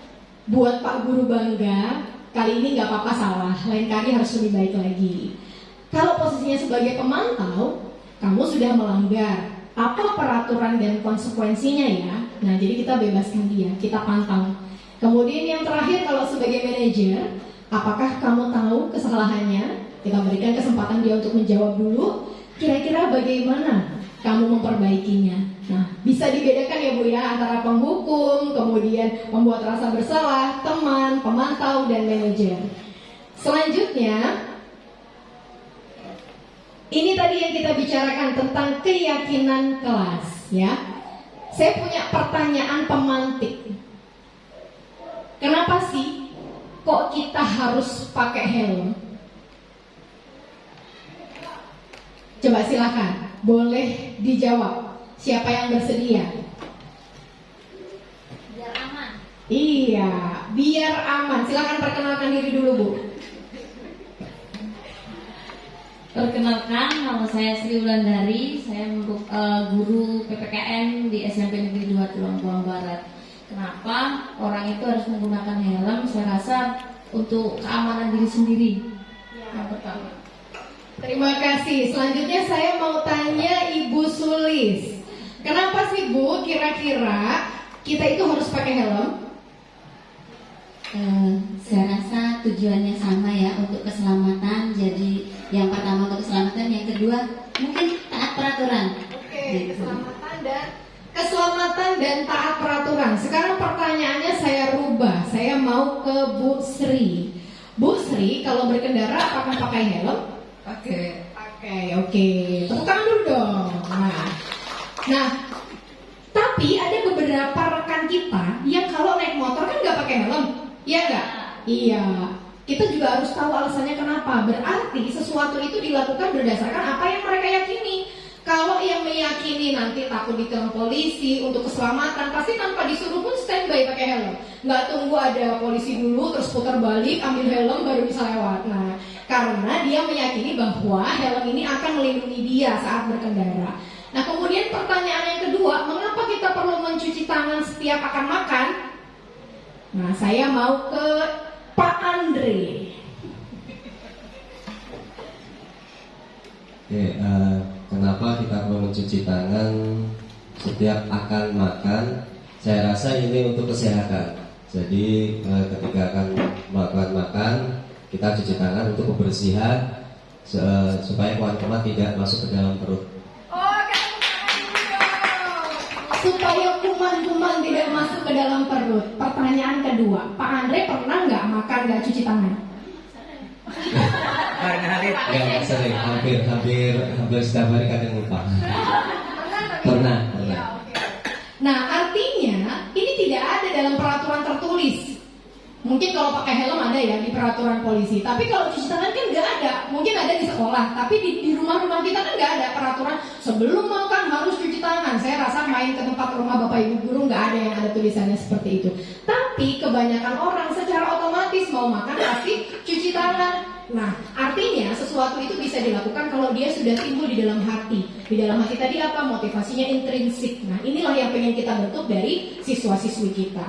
buat Pak Guru bangga. Kali ini nggak apa-apa salah, lain kali harus lebih baik lagi. Kalau posisinya sebagai pemantau, kamu sudah melanggar. Apa peraturan dan konsekuensinya ya? Nah, jadi kita bebaskan dia, kita pantau. Kemudian yang terakhir, kalau sebagai manajer, apakah kamu tahu kesalahannya? Kita berikan kesempatan dia untuk menjawab dulu. Kira-kira bagaimana kamu memperbaikinya? Nah, bisa dibedakan ya Bu ya, antara penghukum, kemudian membuat rasa bersalah, teman, pemantau, dan manajer. Selanjutnya, ini tadi yang kita bicarakan tentang keyakinan kelas, ya. Saya punya pertanyaan pemantik. Kenapa sih kok kita harus pakai helm? Coba silakan, boleh dijawab. Siapa yang bersedia? Biar aman. Iya, biar aman. Silakan perkenalkan diri dulu Bu. Perkenalkan, nama saya Sri Wulandari. Saya guru PPKN di SMP Negeri 2 Tulang Bawang Barat. Kenapa orang itu harus menggunakan helm? Saya rasa untuk keamanan diri sendiri. Yang pertama. Terima kasih. Selanjutnya saya mau tanya Ibu Sulis. Kenapa sih Bu kira-kira kita itu harus pakai helm? Saya rasa tujuannya sama ya, untuk keselamatan. Jadi yang pertama untuk keselamatan, yang kedua mungkin taat peraturan. Oke, keselamatan dan taat peraturan. Sekarang pertanyaannya saya rubah. Saya mau ke Bu Sri. Bu Sri, kalau berkendara apakah pakai helm? Oke. Oke. Tepuk tangan dulu dong. Nah, tapi ada beberapa rekan kita yang kalau naik motor kan nggak pakai helm, iya nggak? Iya. Kita juga harus tahu alasannya kenapa. Berarti sesuatu itu dilakukan berdasarkan apa yang mereka yakini. Kalau yang meyakini nanti takut ditilang polisi untuk keselamatan, pasti tanpa disuruh pun standby pakai helm. Nggak tunggu ada polisi dulu, terus putar balik, ambil helm baru bisa lewat. Nah, karena dia meyakini bahwa helm ini akan melindungi dia saat berkendara. Nah, kemudian pertanyaan yang kedua, mengapa kita perlu mencuci tangan setiap akan makan? Nah, saya mau ke Pak Andre. Oke, kenapa kita perlu mencuci tangan setiap akan makan? Saya rasa ini untuk kesehatan. Jadi ketika akan melakukan makan, kita cuci tangan untuk kebersihan supaya kuman-kuman tidak masuk ke dalam perut. Supaya kuman-kuman tidak masuk ke dalam perut. Pertanyaan kedua, Pak Andre pernah nggak makan nggak cuci tangan? Nggak sering, hampir setiap hari kadang lupa. Pernah. Nah, artinya ini tidak ada dalam peraturan tertulis. Mungkin kalau pakai helm ada ya di peraturan polisi. Tapi kalau cuci tangan kan nggak ada. Mungkin ada di sekolah. Tapi di rumah-rumah kita kan nggak ada peraturan sebelum makan harus cuci tangan. Saya rasa main ke tempat rumah bapak ibu guru nggak ada yang ada tulisannya seperti itu. Tapi kebanyakan orang secara otomatis mau makan pasti cuci tangan. Nah, artinya sesuatu itu bisa dilakukan kalau dia sudah timbul di dalam hati. Di dalam hati tadi apa? Motivasinya intrinsik. Nah, inilah yang pengen kita bentuk dari siswa-siswi kita.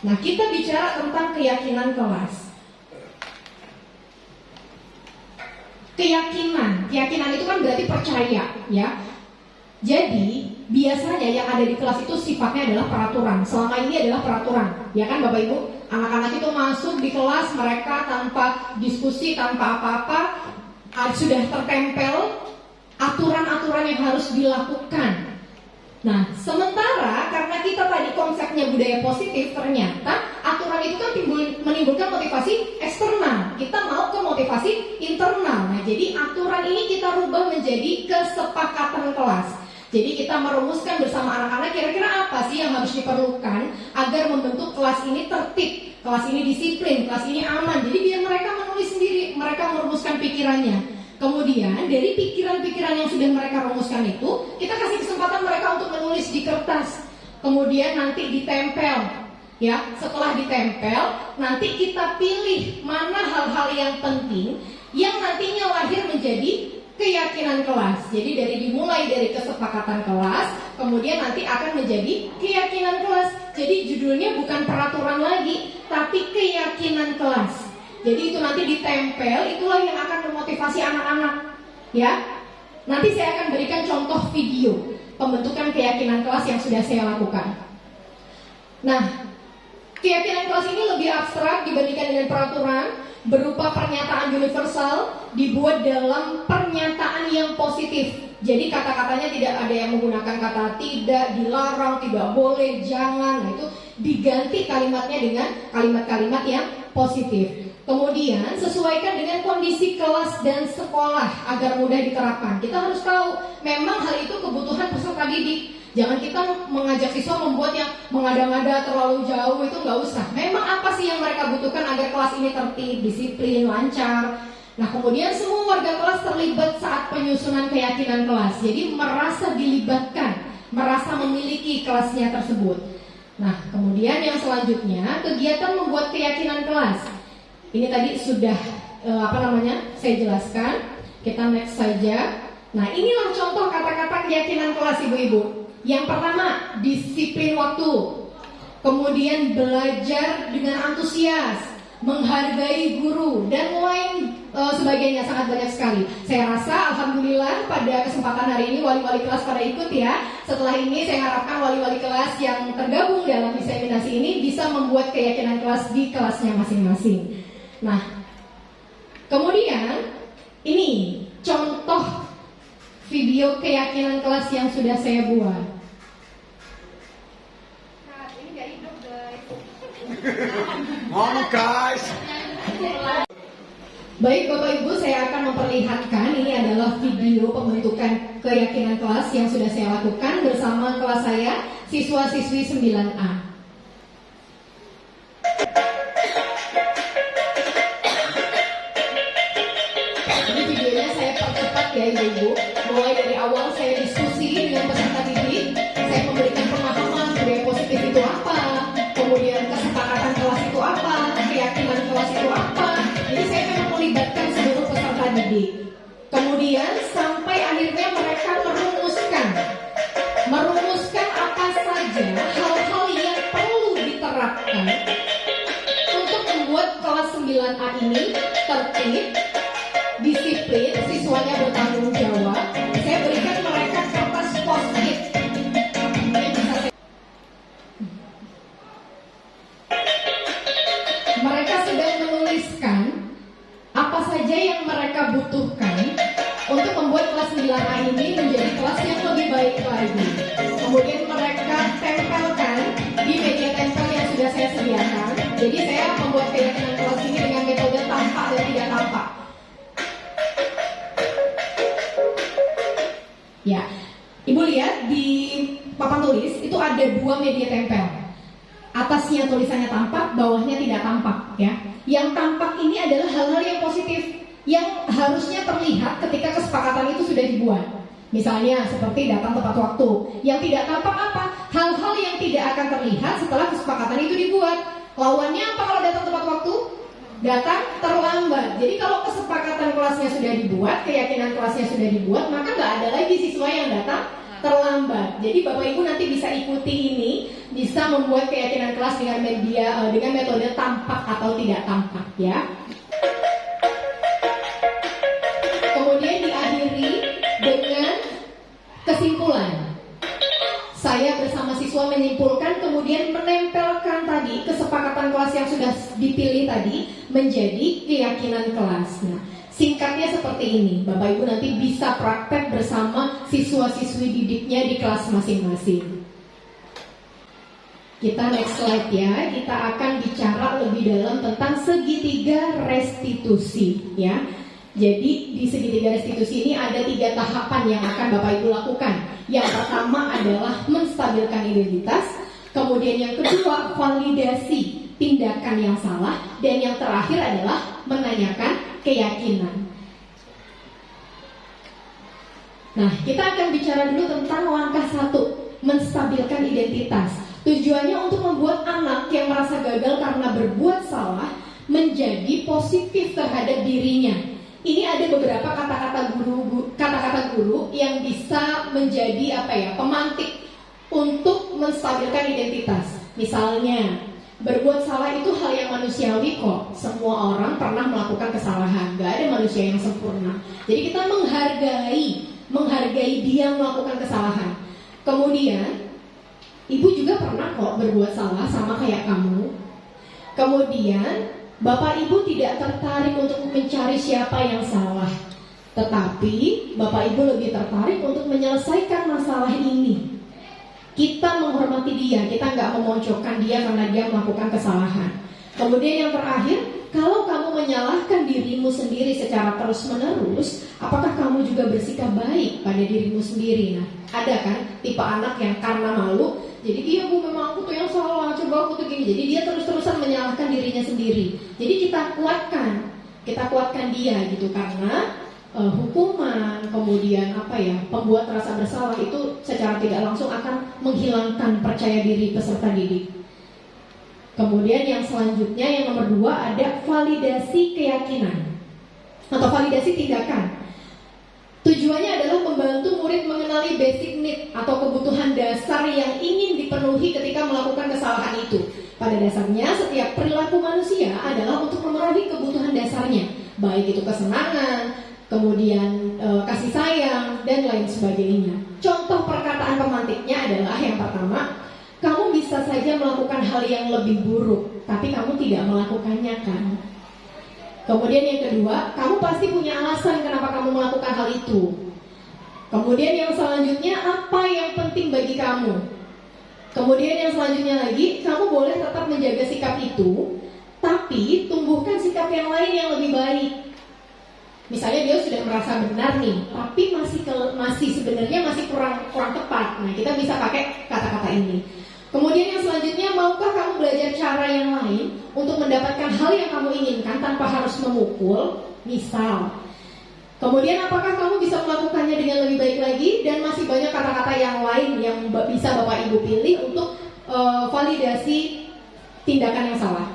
Nah, kita bicara tentang keyakinan kelas. Keyakinan itu kan berarti percaya, ya. Jadi, biasanya yang ada di kelas itu sifatnya adalah peraturan. Selama ini adalah peraturan, ya kan Bapak Ibu? Anak-anak itu masuk di kelas mereka tanpa diskusi, tanpa apa-apa, sudah tertempel aturan-aturan yang harus dilakukan. Nah, sementara karena kita tadi konsepnya budaya positif, ternyata aturan itu kan menimbulkan motivasi eksternal. Kita mau ke motivasi internal. Nah, jadi aturan ini kita rubah menjadi kesepakatan kelas. Jadi kita merumuskan bersama anak-anak kira-kira apa sih yang harus diperlukan agar membentuk kelas ini tertib, kelas ini disiplin, kelas ini aman. Jadi biar mereka menulis sendiri, mereka merumuskan pikirannya. Kemudian dari pikiran-pikiran yang sudah mereka rumuskan itu, kita kasih kesempatan mereka untuk menulis di kertas. Kemudian nanti ditempel, ya. Setelah ditempel, nanti kita pilih mana hal-hal yang penting yang nantinya lahir menjadi keyakinan kelas. Jadi dimulai dari kesepakatan kelas, kemudian nanti akan menjadi keyakinan kelas. Jadi judulnya bukan peraturan lagi, tapi keyakinan kelas. Jadi itu nanti ditempel, itulah yang akan memotivasi anak-anak, ya. Nanti saya akan berikan contoh video pembentukan keyakinan kelas yang sudah saya lakukan. Nah, keyakinan kelas ini lebih abstrak dibandingkan dengan peraturan, berupa pernyataan universal, dibuat dalam pernyataan yang positif. Jadi kata-katanya tidak ada yang menggunakan kata tidak, dilarang, tidak boleh, jangan. Nah, itu diganti kalimatnya dengan kalimat-kalimat yang positif. Kemudian sesuaikan dengan kondisi kelas dan sekolah agar mudah diterapkan. Kita harus tahu memang hal itu kebutuhan peserta didik. Jangan kita mengajak siswa membuat yang mengada-ngada terlalu jauh, itu nggak usah. Memang apa sih yang mereka butuhkan agar kelas ini tertib, disiplin, lancar. Nah, kemudian semua warga kelas terlibat saat penyusunan keyakinan kelas. Jadi merasa dilibatkan, merasa memiliki kelasnya tersebut. Nah, kemudian yang selanjutnya kegiatan membuat keyakinan kelas. Ini tadi sudah saya jelaskan. Kita next saja. Nah, inilah contoh kata-kata keyakinan kelas ibu-ibu. Yang pertama, disiplin waktu. Kemudian belajar dengan antusias, menghargai guru, dan lain sebagainya, sangat banyak sekali. Saya rasa alhamdulillah pada kesempatan hari ini wali-wali kelas pada ikut ya. Setelah ini saya harapkan wali-wali kelas yang tergabung dalam diseminasi ini bisa membuat keyakinan kelas di kelasnya masing-masing. Nah, kemudian ini contoh video keyakinan kelas yang sudah saya buat. Nah, ini nggak hidup guys. Ngomong guys. Baik Bapak Ibu, saya akan memperlihatkan ini adalah video pembentukan keyakinan kelas yang sudah saya lakukan bersama kelas saya, siswa-siswi 9A. Ini videonya saya percepat ya Ibu-Ibu. Mulai dari awal saya diskusi dengan peserta didik, saya memberikan pemahaman budaya positif itu apa, kemudian kesepakatan kelas itu apa, keyakinan kelas itu apa. Jadi saya memang melibatkan seluruh peserta didik. Kemudian sampai akhirnya mereka merumuskan apa saja hal-hal yang perlu diterapkan untuk membuat kelas 9A ini tertib, disiplin, siswanya bertanggung jawab. Saya berikan mereka kertas post-it. Mereka sedang menuliskan apa saja yang mereka butuhkan untuk membuat kelas 9A ini menjadi kelas yang lebih baik lagi. Kemudian mereka tempelkan di meja tempel yang sudah saya sediakan. Jadi saya membuat keyakinan kelas ini dengan metode tampak dan tidak tampak. Ya, Ibu lihat di papan tulis itu ada 2 media tempel. Atasnya tulisannya tampak, bawahnya tidak tampak ya. Yang tampak ini adalah hal-hal yang positif yang harusnya terlihat ketika kesepakatan itu sudah dibuat. Misalnya seperti datang tepat waktu. Yang tidak tampak apa? Hal-hal yang tidak akan terlihat setelah kesepakatan itu dibuat. Lawannya apa kalau datang tepat waktu? Datang terlambat. Jadi kalau kesepakatan kelasnya sudah dibuat, keyakinan kelasnya sudah dibuat, maka nggak ada lagi siswa yang datang terlambat. Jadi Bapak Ibu nanti bisa ikuti ini, bisa membuat keyakinan kelas dengan metode tampak atau tidak tampak ya. Kemudian diakhiri dengan kesimpulan. Saya bersama siswa menyimpulkan, kemudian menempelkan tadi kesepakatan kelas yang sudah dipilih tadi menjadi keyakinan kelas. Nah, singkatnya seperti ini, Bapak Ibu nanti bisa praktek bersama siswa-siswi didiknya di kelas masing-masing. Kita next slide ya, kita akan bicara lebih dalam tentang segitiga restitusi ya. Jadi di segitiga restitusi ini ada 3 tahapan yang akan Bapak Ibu lakukan. Yang pertama adalah menstabilkan identitas, kemudian yang kedua validasi tindakan yang salah, dan yang terakhir adalah menanyakan keyakinan. Nah, kita akan bicara dulu tentang langkah 1, menstabilkan identitas. Tujuannya untuk membuat anak yang merasa gagal karena berbuat salah menjadi positif terhadap dirinya. Ini ada beberapa kata-kata guru yang bisa menjadi pemantik untuk menstabilkan identitas. Misalnya, berbuat salah itu hal yang manusiawi kok. Semua orang pernah melakukan kesalahan, gak ada manusia yang sempurna. Jadi kita menghargai dia melakukan kesalahan. Kemudian, ibu juga pernah kok berbuat salah sama kayak kamu. Kemudian, Bapak Ibu tidak tertarik untuk mencari siapa yang salah, tetapi Bapak Ibu lebih tertarik untuk menyelesaikan masalah ini. Kita menghormati dia, kita nggak memojokkan dia karena dia melakukan kesalahan. Kemudian yang terakhir, kalau kamu menyalahkan dirimu sendiri secara terus-menerus, apakah kamu juga bersikap baik pada dirimu sendiri? Nah, ada kan tipe anak yang karena malu, jadi dia memang aku tuh yang salah, coba aku tuh gini. Jadi dia terus-terusan menyalahkan dirinya sendiri. Jadi kita kuatkan dia gitu, karena hukuman, kemudian pembuat rasa bersalah itu secara tidak langsung akan menghilangkan percaya diri peserta didik. Kemudian yang selanjutnya, yang nomor 2, ada validasi keyakinan atau validasi tindakan. Tujuannya adalah membantu murid mengenali basic need atau kebutuhan dasar yang ingin dipenuhi ketika melakukan kesalahan itu. Pada dasarnya, setiap perilaku manusia adalah untuk memenuhi kebutuhan dasarnya, baik itu kesenangan, kemudian kasih sayang, dan lain sebagainya. Contoh perkataan pemantiknya adalah yang pertama, kamu bisa saja melakukan hal yang lebih buruk, tapi kamu tidak melakukannya kan? Kemudian yang kedua, kamu pasti punya alasan kenapa kamu melakukan hal itu. Kemudian yang selanjutnya, apa yang penting bagi kamu? Kemudian yang selanjutnya lagi, kamu boleh tetap menjaga sikap itu, tapi tumbuhkan sikap yang lain yang lebih baik. merasa benar nih, tapi masih sebenarnya masih kurang tepat. Nah, kita bisa pakai kata-kata ini. Kemudian yang selanjutnya, maukah kamu belajar cara yang lain untuk mendapatkan hal yang kamu inginkan tanpa harus memukul? Misal. Kemudian apakah kamu bisa melakukannya dengan lebih baik lagi? Dan masih banyak kata-kata yang lain yang bisa Bapak Ibu pilih untuk validasi tindakan yang salah.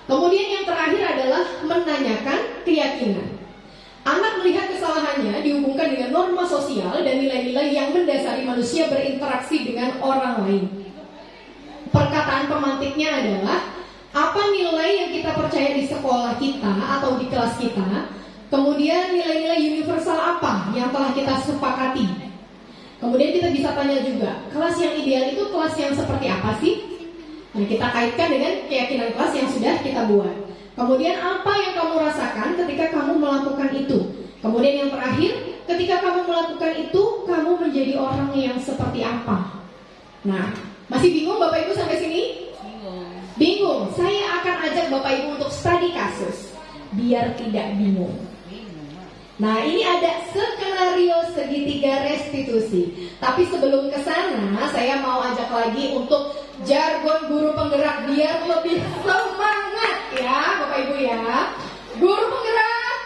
Kemudian yang terakhir adalah menanyakan keyakinan. Anak melihat kesalahannya dihubungkan dengan norma sosial dan nilai-nilai yang mendasari manusia berinteraksi dengan orang lain. Perkataan pemantiknya adalah, apa nilai yang kita percaya di sekolah kita atau di kelas kita? Kemudian nilai-nilai universal apa yang telah kita sepakati? Kemudian kita bisa tanya juga, kelas yang ideal itu kelas yang seperti apa sih? Nah, kita kaitkan dengan keyakinan kelas yang sudah kita buat. Kemudian apa yang kamu rasakan ketika kamu melakukan itu? Kemudian yang terakhir, ketika kamu melakukan itu, kamu menjadi orang yang seperti apa? Nah, masih bingung Bapak Ibu sampai sini? Bingung. Saya akan ajak Bapak Ibu untuk studi kasus biar tidak bingung. Nah, ini ada skenario segitiga restitusi. Tapi sebelum ke sana, saya mau ajak lagi untuk jargon guru penggerak biar lebih semangat ya, Bapak Ibu ya. Guru penggerak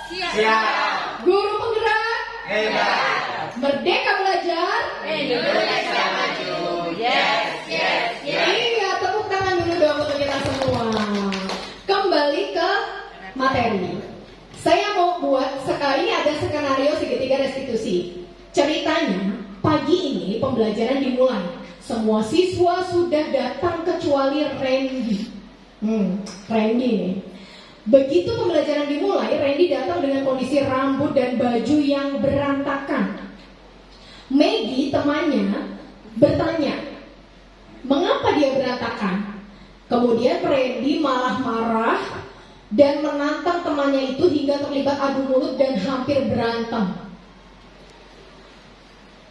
siap. Guru penggerak hebat. Merdeka belajar Indonesia maju. Yes, yes, yes. Iya, tepuk tangan dulu dong untuk kita semua. Kembali ke materi. Saya mau buat sekali ini ada skenario segitiga restitusi. Ceritanya, pagi ini pembelajaran dimulai. Semua siswa sudah datang kecuali Randy. Randy nih. Begitu pembelajaran dimulai, Randy datang dengan kondisi rambut dan baju yang berantakan. Maggie, temannya, bertanya, mengapa dia berantakan? Kemudian Randy malah marah dan menantang temannya itu hingga terlibat adu mulut dan hampir berantem.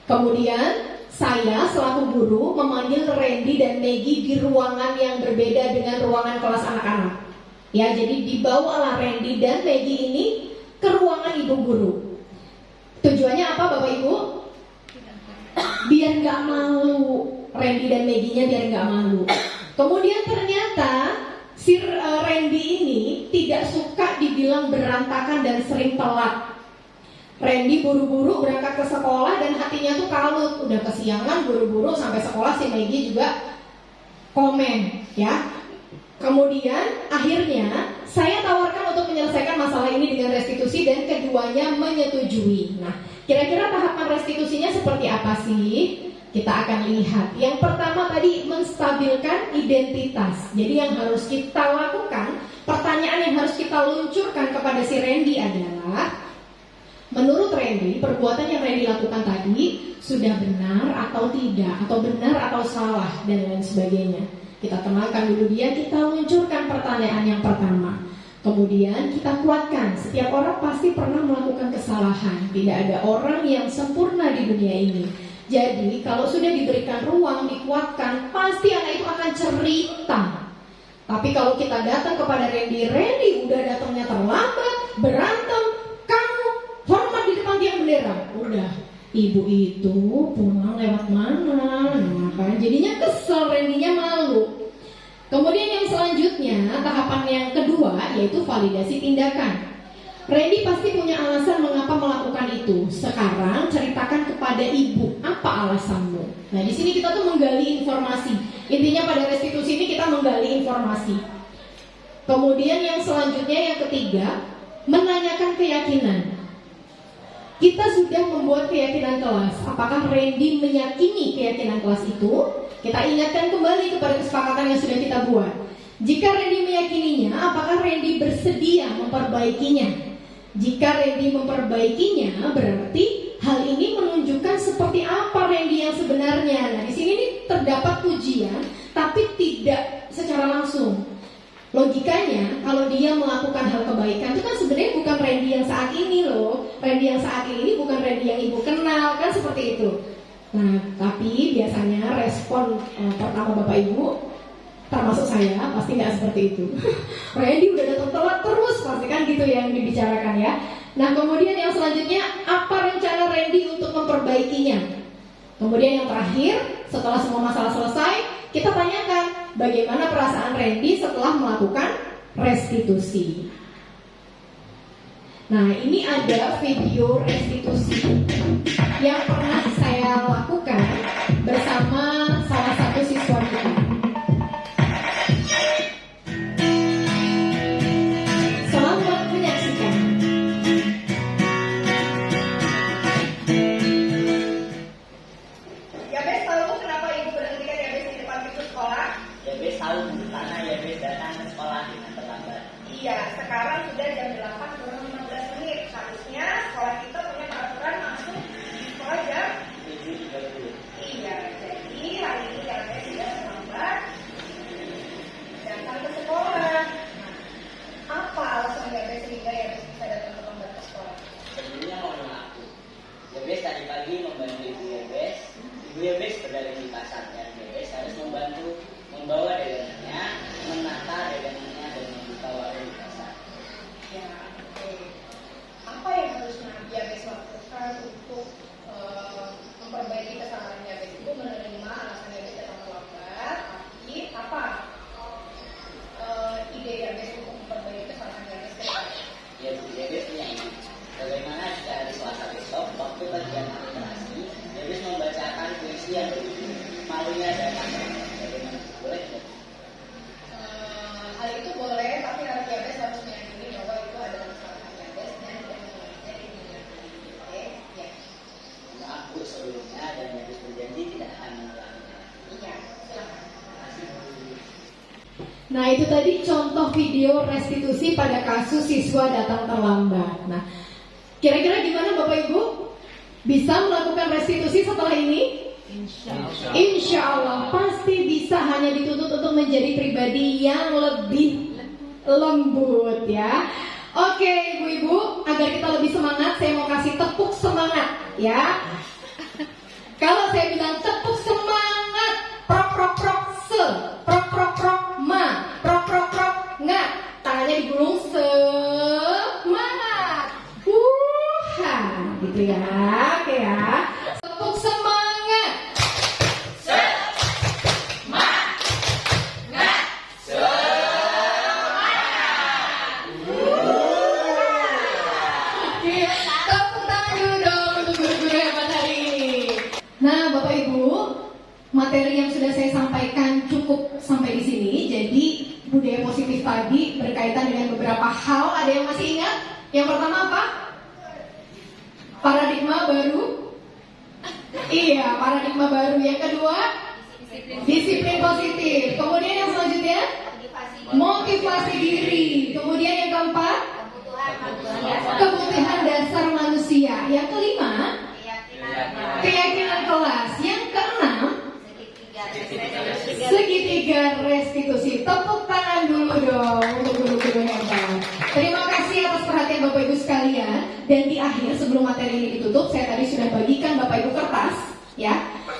Kemudian saya selaku guru memanggil Randy dan Maggie di ruangan yang berbeda dengan ruangan kelas anak-anak. Ya, jadi dibawalah Randy dan Maggie ini ke ruangan ibu guru. Tujuannya apa Bapak Ibu? Biar nggak malu. Randy dan Maggie-nya biar nggak malu. Kemudian ternyata si Randy ini tidak suka dibilang berantakan dan sering telat. Randy buru-buru berangkat ke sekolah dan hatinya tuh kalut. Udah kesiangan, buru-buru sampai sekolah, si Maggie juga komen ya. Kemudian akhirnya saya tawarkan untuk menyelesaikan masalah ini dengan restitusi dan keduanya menyetujui. Nah, kira-kira tahapan restitusinya seperti apa sih? Kita akan lihat. Yang pertama tadi menstabilkan identitas. Jadi yang harus kita lakukan, pertanyaan yang harus kita luncurkan kepada si Randy adalah, menurut Randy, perbuatan yang Randy lakukan tadi sudah benar atau tidak, atau benar atau salah, dan lain sebagainya. Kita tenangkan dulu dia, kita luncurkan pertanyaan yang pertama. Kemudian kita kuatkan, setiap orang pasti pernah melakukan kesalahan. Tidak ada orang yang sempurna di dunia ini. Jadi kalau sudah diberikan ruang, dikuatkan, pasti anak itu akan cerita. Tapi kalau kita datang kepada Randy udah datangnya terlambat, berantem, kamu hormat di depan tiang bendera. Udah, ibu itu pulang lewat mana? Nah, kan jadinya kesel, Randy-nya malu. Kemudian yang selanjutnya, tahapan yang kedua yaitu validasi tindakan. Randy pasti punya alasan mengapa melakukan itu. Sekarang ceritakan kepada ibu, apa alasanmu? Nah, di sini kita tuh menggali informasi. Intinya pada restitusi ini kita menggali informasi. Kemudian yang selanjutnya, yang ketiga, menanyakan keyakinan. Kita sudah membuat keyakinan kelas. Apakah Randy meyakini keyakinan kelas itu? Kita ingatkan kembali kepada kesepakatan yang sudah kita buat. Jika Randy meyakininya, apakah Randy bersedia memperbaikinya? Jika Randy memperbaikinya, berarti hal ini menunjukkan seperti apa Randy yang sebenarnya. Nah, di sini nih terdapat pujian, tapi tidak secara langsung. Logikanya, kalau dia melakukan hal kebaikan itu kan sebenarnya bukan Randy yang saat ini loh. Randy yang saat ini bukan Randy yang ibu kenal, kan seperti itu. Nah, tapi biasanya respon pertama Bapak Ibu, termasuk saya, pasti nggak seperti itu. Randy udah datang telat terus, pasti kan gitu yang dibicarakan ya. Nah, kemudian yang selanjutnya, apa rencana Randy untuk memperbaikinya? Kemudian yang terakhir, setelah semua masalah selesai, kita tanyakan bagaimana perasaan Randy setelah melakukan restitusi. Nah, ini ada video restitusi yang pernah saya lakukan bersama salah satu siswa kita. Selamat menyaksikan. Yabes tahu kenapa ibu berhentikan Yabes di depan pintu sekolah? Yabes tahu karena Yabes datang ke sekolah dengan terlambat. Iya, sekarang sudah jam 8 kurang 15 menit. Harusnya sekolah kita punya peraturan masuk di sekolah jam 7.30. Iya, jadi hari ini Yabes sudah terlambat datang ke sekolah. Nah, apa alasan Yabes sehingga Yabes bisa datang terlambat ke sekolah? Sebelumnya mau mengaku. Yabes tadi pagi membantu ibu Yabes. Ibu Yabes berdagang di pasar dan Yabes harus membantu membawa dagangannya, menata dagangannya dan membuka warung di pasar. Ya, oke. Apa yang harusnya Yabes lakukan untuk memperbaiki kesalahan Yabes? Ibu menerima alasan Yabes datang terlambat, tapi apa ide Yabes untuk memperbaiki kesalahan Yabes ke depan? Ya, Bu Yabes punya ini. Bagaimana jika hari Selasa besok, waktu bagian administrasi, Yabes membacakan puisi yang berjudul Malunya Datang. Bagaimana? Boleh tidak? Hal itu boleh, tapi Yabes harus meyakini bahwa itu adalah kesalahan Yabes dan tidak mengulanginya di dunia. Oke, ya. Maaf Bu sebelumnya dan Yabes berjanji tidak akan mengulanginya. Iya, silakan. Terima kasih Bu. Nah, itu tadi contoh video restitusi pada kasus siswa datang terlambat. Nah, kira-kira gimana Bapak Ibu? Bisa melakukan restitusi setelah ini? Insya Allah pasti bisa, hanya dituntut untuk menjadi pribadi yang lebih lembut ya. Oke ibu-ibu, agar kita lebih semangat, saya mau kasih tepuk semangat ya. Kalau saya bilang tepuk semangat, prok prok prok se, prok prok prok ma, prok prok prok nga, tangannya digulung semangat, gitu ya, oke ya. Tepuk semangat. Tepuk tangan dulu dong untuk guru-guru hebat hari ini. Nah, Bapak Ibu, materi yang sudah saya sampaikan cukup sampai di sini. Jadi, budaya positif tadi berkaitan dengan beberapa hal. Ada yang masih ingat? Yang pertama apa? Paradigma baru. Iya, paradigma baru. Yang kedua, disiplin positif. Kemudian yang selanjutnya, motivasi diri. Kemudian yang keempat, kebutuhan dasar manusia. Yang kelima, keyakinan kelas. Yang keenam, segitiga restitusi. Tepuk tangan dulu dong untuk guru-guru hebat. Terima kasih atas perhatian Bapak Ibu sekalian. Dan di akhir sebelum materi ini ditutup, saya tadi sudah bagikan Bapak Ibu kertas ya.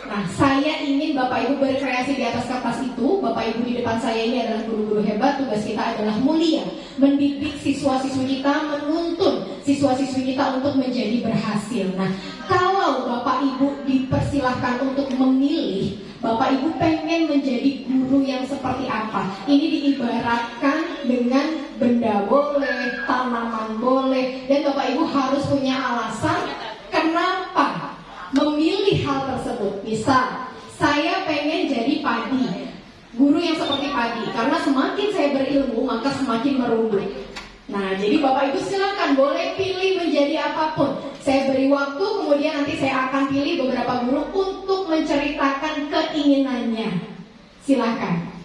Nah, saya ingin Bapak Ibu berkreasi di atas kertas itu. Bapak Ibu di depan saya ini adalah guru-guru hebat. Tugas kita adalah mulia, mendidik siswa-siswi kita, menuntun siswa-siswi kita untuk menjadi berhasil. Nah, kalau Bapak Ibu dipersilahkan untuk memilih, Bapak Ibu pengen menjadi guru yang seperti apa? Ini diibaratkan dengan benda boleh, tanaman boleh, dan Bapak Ibu harus punya alasan kenapa memilih hal tersebut. Misal, saya pengen jadi padi, guru yang seperti padi, karena semakin saya berilmu maka semakin merunduk. Nah, jadi Bapak Ibu silakan boleh pilih menjadi apapun. Saya beri waktu, kemudian nanti saya akan pilih beberapa guru untuk menceritakan keinginannya. Silakan.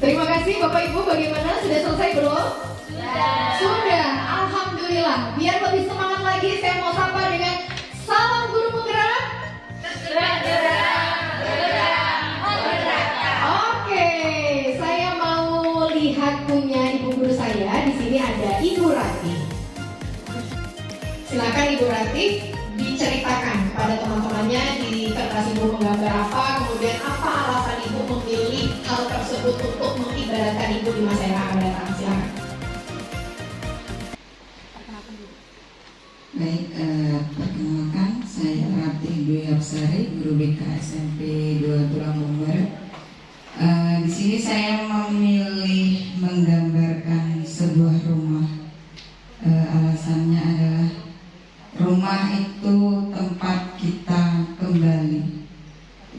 Terima kasih Bapak Ibu, bagaimana? Sudah selesai belum? Sudah, Alhamdulillah. Biar lebih semangat lagi, saya mau sapa dengan salam guru penggerak. Ibu Rati diceritakan pada teman-temannya di kertas Ibu menggambar apa, kemudian apa alasan Ibu memilih hal tersebut untuk mengibaratkan Ibu di masa yang akan datang. Silakan. Baik, perkenalkan saya Ratih Dwi Apsari, guru BK SMP 2 Tulambung Barat. Di sini saya memilih menggambarkan sebuah rumah. Alasannya adalah rumah itu tempat kita kembali.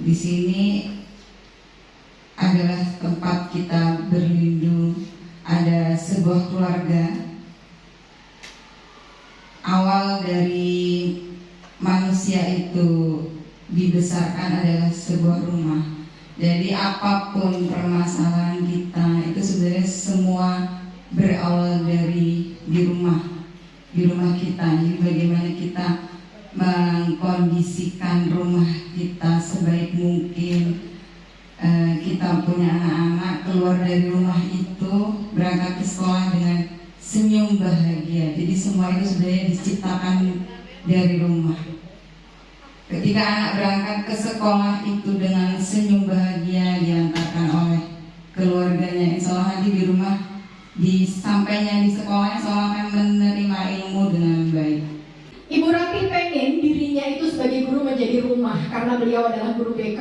Di sini adalah tempat kita berlindung. Ada sebuah keluarga. Awal dari manusia itu dibesarkan adalah sebuah rumah. Jadi apapun permasalahan kita itu sebenarnya semua berawal dari di rumah kita. Jadi bagaimana kita mengkondisikan rumah kita sebaik mungkin. Kita punya anak-anak keluar dari rumah itu berangkat ke sekolah dengan senyum bahagia. Jadi semua itu sebenarnya diciptakan dari rumah. Ketika anak berangkat ke sekolah itu dengan senyum bahagia diantarkan oleh keluarganya, insya Allah nanti di rumah sampainya di sekolah insya Allah akan menerima ilmu dengan baik. Ibu Rati pengen dirinya itu sebagai guru menjadi rumah karena beliau adalah guru BK.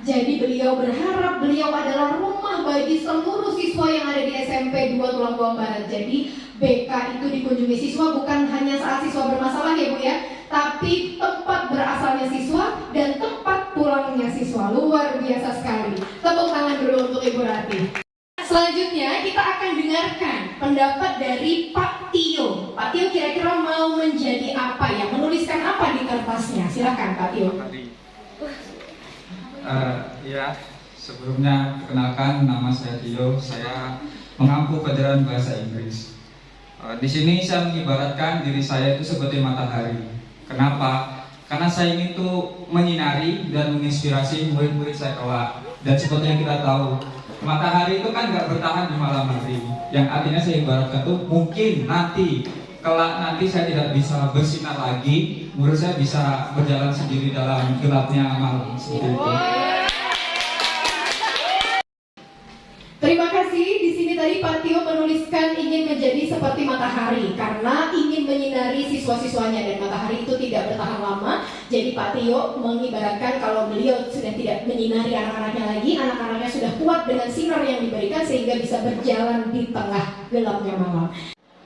Jadi beliau berharap beliau adalah rumah bagi seluruh siswa yang ada di SMP 2 Tulambung Barat. Jadi BK itu dikunjungi siswa bukan hanya saat siswa bermasalah ya Bu ya, tapi tempat berasalnya siswa dan tempat pulangnya siswa. Luar biasa sekali. Tepuk tangan dulu untuk Ibu Rati. Selanjutnya kita akan dengarkan pendapat dari Pak Tio. Pak Tio kira-kira mau menjadi apa ya? Menuliskan apa di kertasnya? Silakan Pak Tio. Ya, sebelumnya perkenalkan nama saya Tio. Saya mengampu pelajaran bahasa Inggris. Di sini saya mengibaratkan diri saya itu seperti matahari. Kenapa? Karena saya ingin tuh menyinari dan menginspirasi murid-murid saya kelak. Dan seperti yang kita tahu, matahari itu kan nggak bertahan di malam hari. Yang artinya saya ibaratkan tuh mungkin nanti kelak nanti saya tidak bisa bersinar lagi, murid saya bisa berjalan sendiri dalam gelapnya malam seperti itu. Terima kasih. Di sini tadi Pak Tio menuliskan ingin menjadi seperti matahari karena ingin menyinari siswa-siswanya dan matahari itu tidak bertahan lama. Jadi Pak Tio mengibaratkan kalau beliau sudah tidak menyinari anak-anaknya lagi, anak-anaknya sudah kuat dengan sinar yang diberikan sehingga bisa berjalan di tengah gelapnya malam.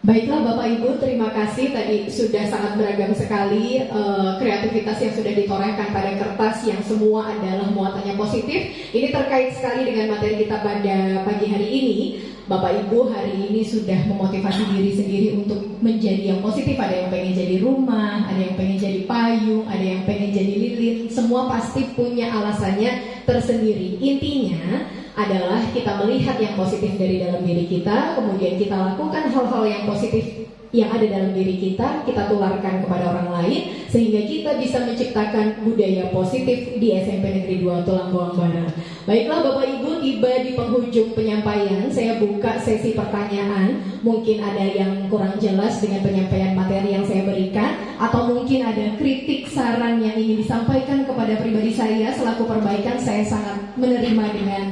Baiklah Bapak Ibu, terima kasih. Tadi sudah sangat beragam sekali kreativitas yang sudah ditorehkan pada kertas yang semua adalah muatannya positif. Ini terkait sekali dengan materi kita pada pagi hari ini. Bapak Ibu hari ini sudah memotivasi diri sendiri untuk menjadi yang positif. Ada yang pengen jadi rumah, ada yang pengen jadi payung, ada yang pengen jadi lilin. Semua pasti punya alasannya tersendiri. Intinya adalah kita melihat yang positif dari dalam diri kita, kemudian kita lakukan hal-hal yang positif yang ada dalam diri kita tularkan kepada orang lain, sehingga kita bisa menciptakan budaya positif di SMP Negeri 2 Tulambung Barat. Baiklah Bapak Ibu, tiba di penghujung penyampaian, saya buka sesi pertanyaan. Mungkin ada yang kurang jelas dengan penyampaian materi yang saya berikan, atau mungkin ada kritik saran yang ingin disampaikan kepada pribadi saya selaku perbaikan. Saya sangat menerima dengan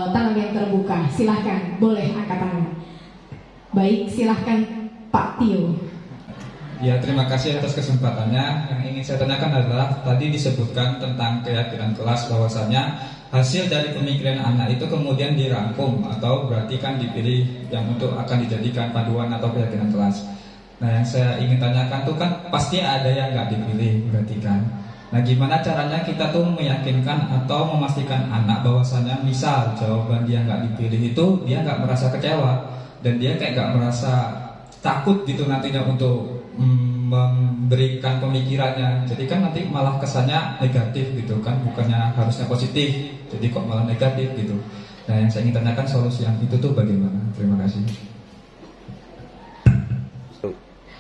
tangan yang terbuka. Silahkan, boleh angkat tangan. Baik, silahkan Pak Tio. Ya, terima kasih atas kesempatannya. Yang ingin saya tanyakan adalah tadi disebutkan tentang keyakinan kelas bahwasanya hasil dari pemikiran anak itu kemudian dirangkum atau berarti kan dipilih yang untuk akan dijadikan panduan atau keyakinan kelas. Nah, yang saya ingin tanyakan tuh kan pasti ada yang nggak dipilih berarti kan. Nah, gimana caranya kita tuh meyakinkan atau memastikan anak bahwasanya misal jawaban dia nggak dipilih itu dia nggak merasa kecewa dan dia kayak nggak merasa takut gitu nantinya untuk memberikan pemikirannya. Jadi kan nanti malah kesannya negatif gitu kan, bukannya harusnya positif. Jadi kok malah negatif gitu. Nah, yang saya ingin tanyakan solusi yang itu tuh bagaimana? Terima kasih.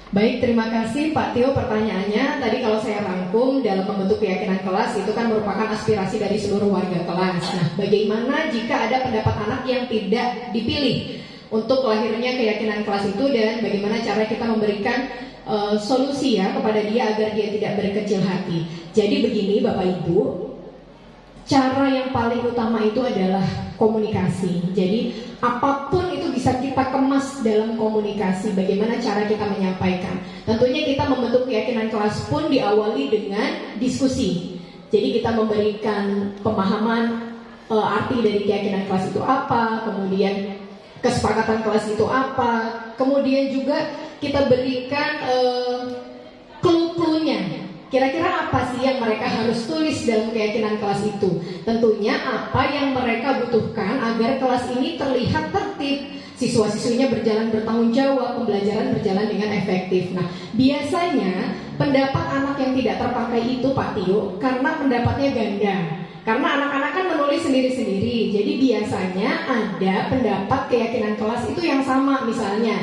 Baik, terima kasih Pak Tio pertanyaannya. Tadi kalau saya rangkum dalam membentuk keyakinan kelas itu kan merupakan aspirasi dari seluruh warga kelas. Nah, bagaimana jika ada pendapat anak yang tidak dipilih untuk lahirnya keyakinan kelas itu, dan bagaimana cara kita memberikan solusi ya kepada dia agar dia tidak berkecil hati. Jadi begini Bapak Ibu, cara yang paling utama itu adalah komunikasi. Jadi apapun itu bisa kita kemas dalam komunikasi. Bagaimana cara kita menyampaikan? Tentunya kita membentuk keyakinan kelas pun diawali dengan diskusi. Jadi kita memberikan pemahaman arti dari keyakinan kelas itu apa, kemudian kesepakatan kelas itu apa, kemudian juga kita berikan clue-cluenya. Kira-kira apa sih yang mereka harus tulis dalam keyakinan kelas itu? Tentunya apa yang mereka butuhkan agar kelas ini terlihat tertib, siswa-siswinya berjalan bertanggung jawab, pembelajaran berjalan dengan efektif. Nah, biasanya pendapat anak yang tidak terpakai itu Pak Tio, karena pendapatnya ganda. Karena anak-anak kan menulis sendiri-sendiri. Jadi biasanya ada pendapat keyakinan kelas itu yang sama. Misalnya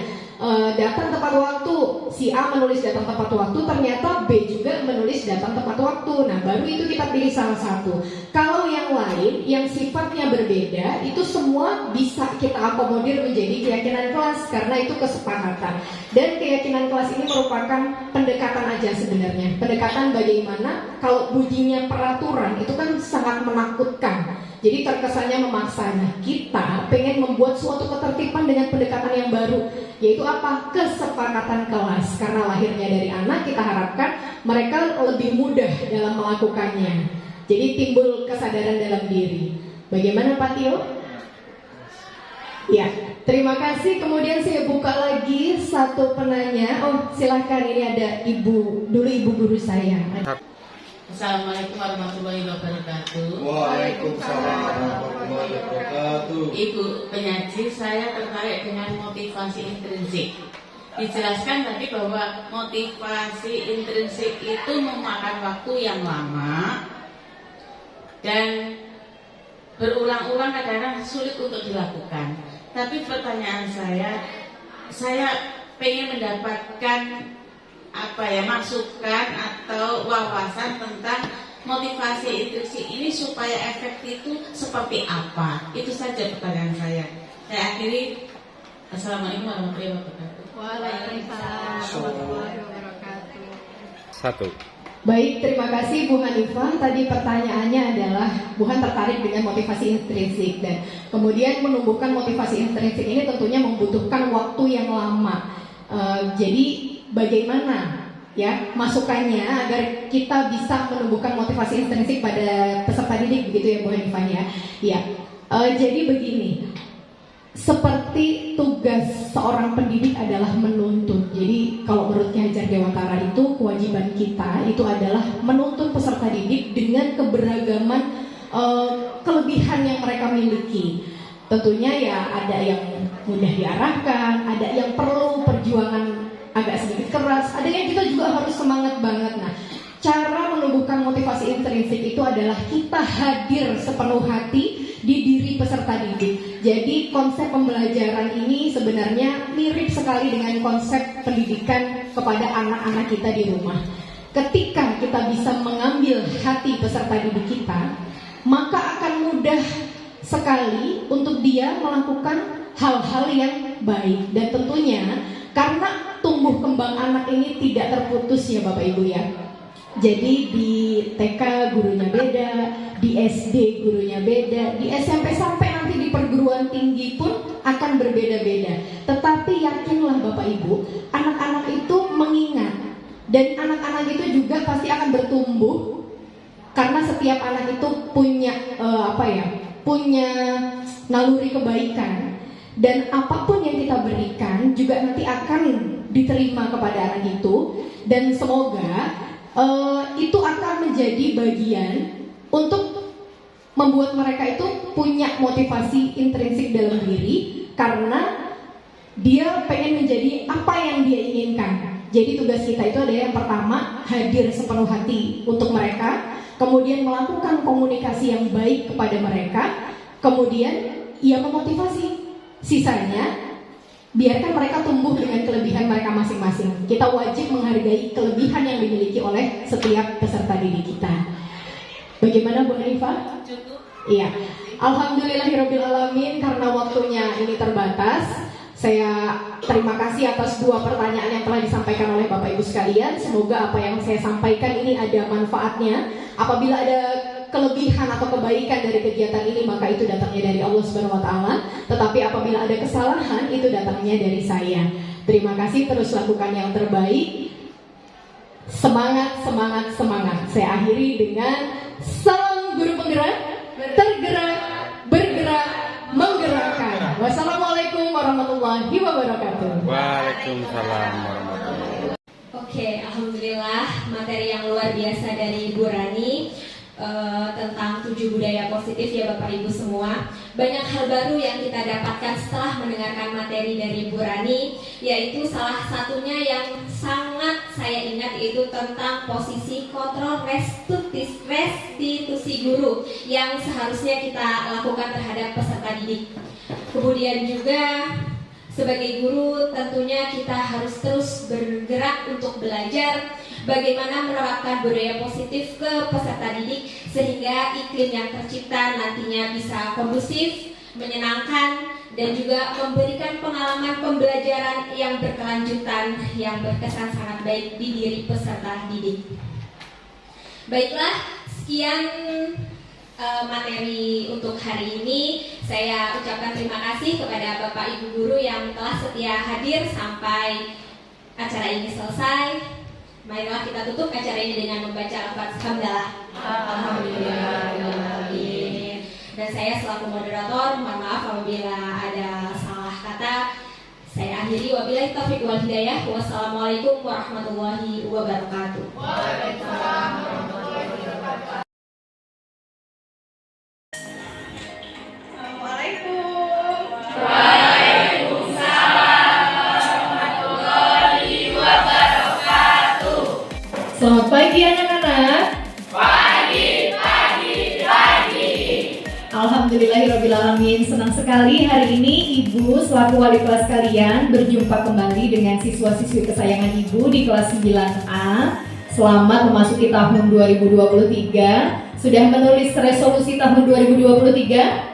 datang tepat waktu, si A menulis datang tepat waktu, ternyata B juga menulis datang tepat waktu. Nah, baru itu kita pilih salah satu. Kalau yang lain yang sifatnya berbeda, itu semua bisa kita akomodir menjadi keyakinan kelas karena itu kesepakatan. Dan keyakinan kelas ini merupakan pendekatan aja sebenarnya. Pendekatan bagaimana kalau bunyinya peraturan itu kan sangat menakutkan. Jadi terkesannya memaksa. Nah, kita pengen membuat suatu ketertiban dengan pendekatan yang baru, yaitu apa? Kesepakatan kelas. Karena lahirnya dari anak, kita harapkan mereka lebih mudah dalam melakukannya. Jadi timbul kesadaran dalam diri. Bagaimana Pak Tio? Ya, terima kasih. Kemudian saya buka lagi satu penanya. Oh, silahkan, ini ada ibu guru saya. Assalamualaikum warahmatullahi wabarakatuh. Waalaikumsalam warahmatullahi wabarakatuh. Ibu penyaji, saya tertarik dengan motivasi intrinsik. Dijelaskan tadi bahwa motivasi intrinsik itu memakan waktu yang lama dan berulang-ulang kadang-kadang sulit untuk dilakukan. Tapi pertanyaan saya pengen mendapatkan masukan atau wawasan tentang motivasi intrinsik ini supaya efektif itu seperti apa. Itu saja pertanyaan saya. Saya akhiri. Assalamualaikum warahmatullahi wabarakatuh. Waalaikumsalam warahmatullahi wabarakatuh. Satu. Baik, terima kasih Bu Hanifah. Tadi pertanyaannya adalah Buhan tertarik dengan motivasi intrinsik, dan kemudian menumbuhkan motivasi intrinsik ini tentunya membutuhkan waktu yang lama. Jadi bagaimana ya masukannya agar kita bisa menumbuhkan motivasi intrinsik pada peserta didik, begitu ya Bu Hanifah ya? Ya, jadi begini. Seperti tugas seorang pendidik adalah menuntun. Jadi kalau menurut Ki Hajar Dewantara itu kewajiban kita itu adalah menuntun peserta didik dengan keberagaman kelebihan yang mereka miliki. Tentunya ya ada yang mudah diarahkan, ada yang perlu perjuangan agak sedikit keras, ada yang kita juga harus semangat banget. Nah, cara menumbuhkan motivasi intrinsik itu adalah kita hadir sepenuh hati di diri peserta didik. Jadi konsep pembelajaran ini sebenarnya mirip sekali dengan konsep pendidikan kepada anak-anak kita di rumah. Ketika kita bisa mengambil hati peserta didik kita, maka akan mudah sekali untuk dia melakukan hal-hal yang baik. Dan tentunya karena tumbuh kembang anak ini tidak terputus ya Bapak Ibu ya. Jadi di TK gurunya beda, di SD gurunya beda, di SMP sampai nanti di perguruan tinggi pun akan berbeda-beda. Tetapi yakinlah Bapak Ibu, anak-anak itu mengingat, dan anak-anak itu juga pasti akan bertumbuh karena setiap anak itu punya punya naluri kebaikan. Dan apapun yang kita berikan juga nanti akan diterima kepada anak itu. Dan semoga itu akan menjadi bagian untuk membuat mereka itu punya motivasi intrinsik dalam diri, karena dia pengen menjadi apa yang dia inginkan. Jadi tugas kita itu adalah yang pertama, hadir sepenuh hati untuk mereka, kemudian melakukan komunikasi yang baik kepada mereka, kemudian ia memotivasi. Sisanya biarkan mereka tumbuh dengan kelebihan mereka masing-masing. Kita wajib menghargai kelebihan yang dimiliki oleh setiap peserta didik kita. Bagaimana Bu Hanifah? Iya. Alhamdulillahirobbilalamin, karena waktunya ini terbatas, Saya terima kasih atas dua pertanyaan yang telah disampaikan oleh Bapak Ibu sekalian. Semoga apa yang saya sampaikan ini ada manfaatnya. Apabila ada kelebihan atau kebaikan dari kegiatan ini, maka itu datangnya dari Allah Subhanahu wa taala. Tetapi apabila ada kesalahan, itu datangnya dari saya. Terima kasih, terus lakukan yang terbaik. Semangat, semangat, semangat. Saya akhiri dengan salam guru penggerak, tergerak, bergerak, menggerakkan. Wassalamualaikum warahmatullahi wabarakatuh. Waalaikumsalam warahmatullahi wabarakatuh. Oke, alhamdulillah materi yang luar biasa dari Bu Rani tentang 7 budaya positif ya Bapak Ibu semua. Banyak hal baru yang kita dapatkan setelah mendengarkan materi dari Bu Rani, yaitu salah satunya yang sangat saya ingat yaitu tentang posisi kontrol restitusi guru yang seharusnya kita lakukan terhadap peserta didik. Kemudian juga sebagai guru tentunya kita harus terus bergerak untuk belajar bagaimana menerapkan budaya positif ke peserta didik sehingga iklim yang tercipta nantinya bisa kondusif, menyenangkan, dan juga memberikan pengalaman pembelajaran yang berkelanjutan yang berkesan sangat baik di diri peserta didik. Baiklah, sekian materi untuk hari ini. Saya ucapkan terima kasih kepada Bapak Ibu guru yang telah setia hadir sampai acara ini selesai. Marilah kita tutup acara ini dengan membaca lafaz hamdalah. Alhamdulillah. Dan saya selaku moderator mohon maaf apabila ada salah kata. Saya akhiri, wabillahi taufiq wal hidayah. Wassalamualaikum warahmatullahi wabarakatuh. Waalaikumsalam warahmatullahi wabarakatuh. Selamat pagi anak-anak. Pagi. Alhamdulillahirrabbilalamin. Senang sekali hari ini Ibu selaku wali kelas kalian berjumpa kembali dengan siswa-siswi kesayangan Ibu di kelas 9A. Selamat memasuki tahun 2023. Sudah menulis resolusi tahun 2023?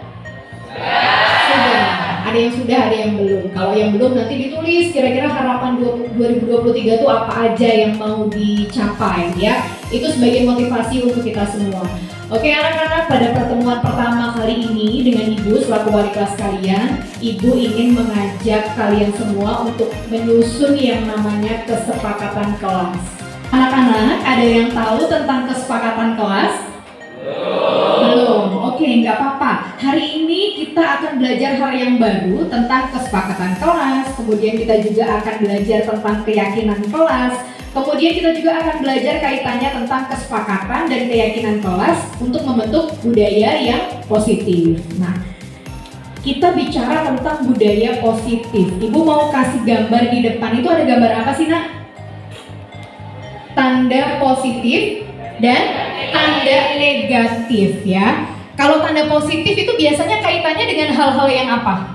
Sudah. Ada yang sudah, ada yang belum. Kalau yang belum nanti ditulis kira-kira harapan 2023 itu apa aja yang mau dicapai ya. Itu sebagai motivasi untuk kita semua. Oke anak-anak, pada pertemuan pertama kali ini dengan Ibu selaku wali kelas kalian, Ibu ingin mengajak kalian semua untuk menyusun yang namanya kesepakatan kelas. Anak-anak, ada yang tahu tentang kesepakatan kelas? Belum. Oke, nggak apa-apa. Hari ini kita akan belajar hal yang baru tentang kesepakatan kelas. Kemudian kita juga akan belajar tentang keyakinan kelas. Kemudian kita juga akan belajar kaitannya tentang kesepakatan dan keyakinan kelas untuk membentuk budaya yang positif. Nah, kita bicara tentang budaya positif. Ibu mau kasih gambar di depan. Itu ada gambar apa sih, Nak? Tanda positif dan tanda negatif ya. Kalau tanda positif itu biasanya kaitannya dengan hal-hal yang apa?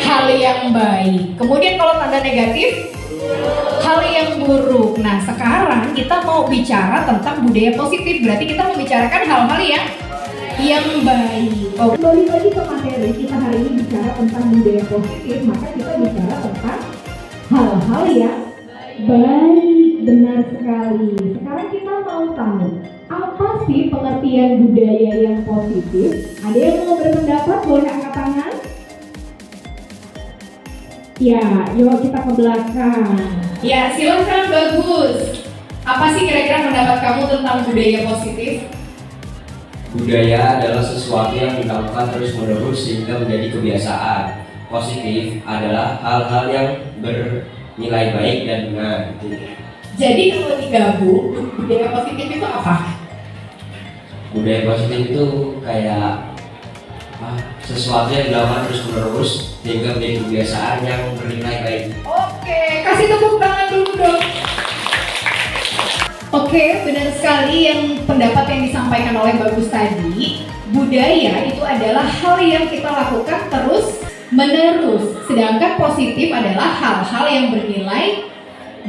Hal yang baik. Kemudian kalau tanda negatif, hal yang buruk. Nah, sekarang kita mau bicara tentang budaya positif. Berarti kita membicarakan hal-hal yang baik. Oh, kembali lagi ke materi kita hari ini bicara tentang budaya positif, maka kita bicara tentang hal-hal yang baik. Benar sekali. Sekarang kita mau tahu apa sih pengertian budaya yang positif? Ada yang mau berpendapat? Boleh angkat tangan? Ya, yuk kita ke belakang. Ya, silakan, bagus. Apa sih kira-kira pendapat kamu tentang budaya positif? Budaya adalah sesuatu yang dilakukan terus-menerus sehingga menjadi kebiasaan. Positif adalah hal-hal yang bernilai baik dan benar. Jadi kalau digabung, budaya positif itu apa? Budaya positif itu kayak sesuatu yang dilakukan terus-menerus sehingga menjadi kebiasaan yang bernilai baik. Oke, kasih tepuk tangan dulu dong. Oke, benar sekali yang pendapat yang disampaikan oleh Bagus tadi. Budaya itu adalah hal yang kita lakukan terus menerus. Sedangkan positif adalah hal-hal yang bernilai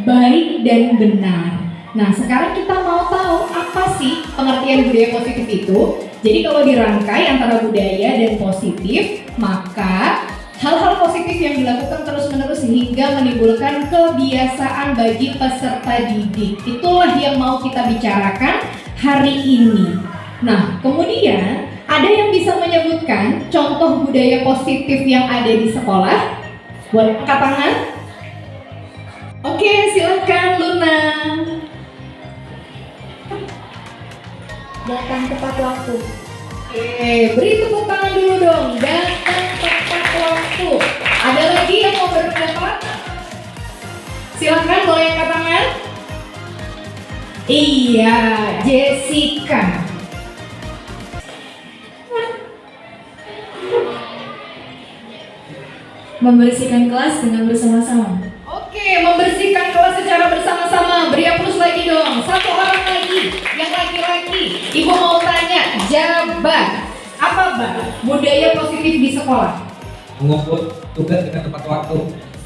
baik dan benar. Nah, sekarang kita mau tahu apa sih pengertian budaya positif itu. Jadi kalau dirangkai antara budaya dan positif, maka hal-hal positif positif yang dilakukan terus-menerus hingga menimbulkan kebiasaan bagi peserta didik. Itulah yang mau kita bicarakan hari ini. Nah, kemudian ada yang bisa menyebutkan contoh budaya positif yang ada di sekolah? Boleh angkat tangan? Oke, silakan Luna. Datang tepat waktu. Beri tepuk tangan dulu dong. Datang tepat waktu. Ada lagi yang mau berpendapat? Silakan, boleh angkat tangan. Iya, Jessica. Membersihkan kelas dengan bersama-sama. Oke, membersihkan kelas secara bersama-sama. Beri aplaus lagi dong. Satu orang lagi, yang laki-laki. Ibu mau tanya, jabat. Apa, Mbak? Budaya positif di sekolah? Mengumpul tugas dengan tepat waktu.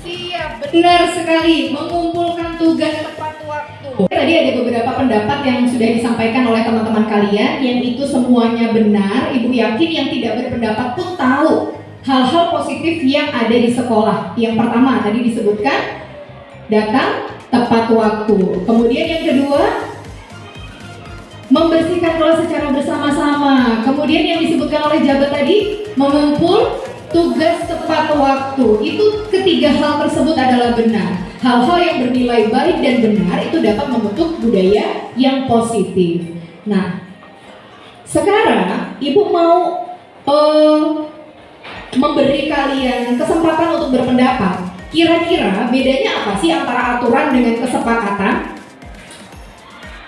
Siap, benar sekali. Mengumpulkan tugas tepat waktu. Tadi ada beberapa pendapat yang sudah disampaikan oleh teman-teman kalian, yang itu semuanya benar. Ibu yakin yang tidak berpendapat pun tahu hal-hal positif yang ada di sekolah. Yang pertama tadi disebutkan datang tepat waktu. Kemudian yang kedua, membersihkan kelas secara bersama-sama. Kemudian yang disebutkan oleh jabat tadi, mengumpul tugas tepat waktu. Itu ketiga hal tersebut adalah benar. Hal-hal yang bernilai baik dan benar itu dapat membentuk budaya yang positif. Nah, sekarang ibu mau memberi kalian kesempatan untuk berpendapat. Kira-kira bedanya apa sih antara aturan dengan kesepakatan?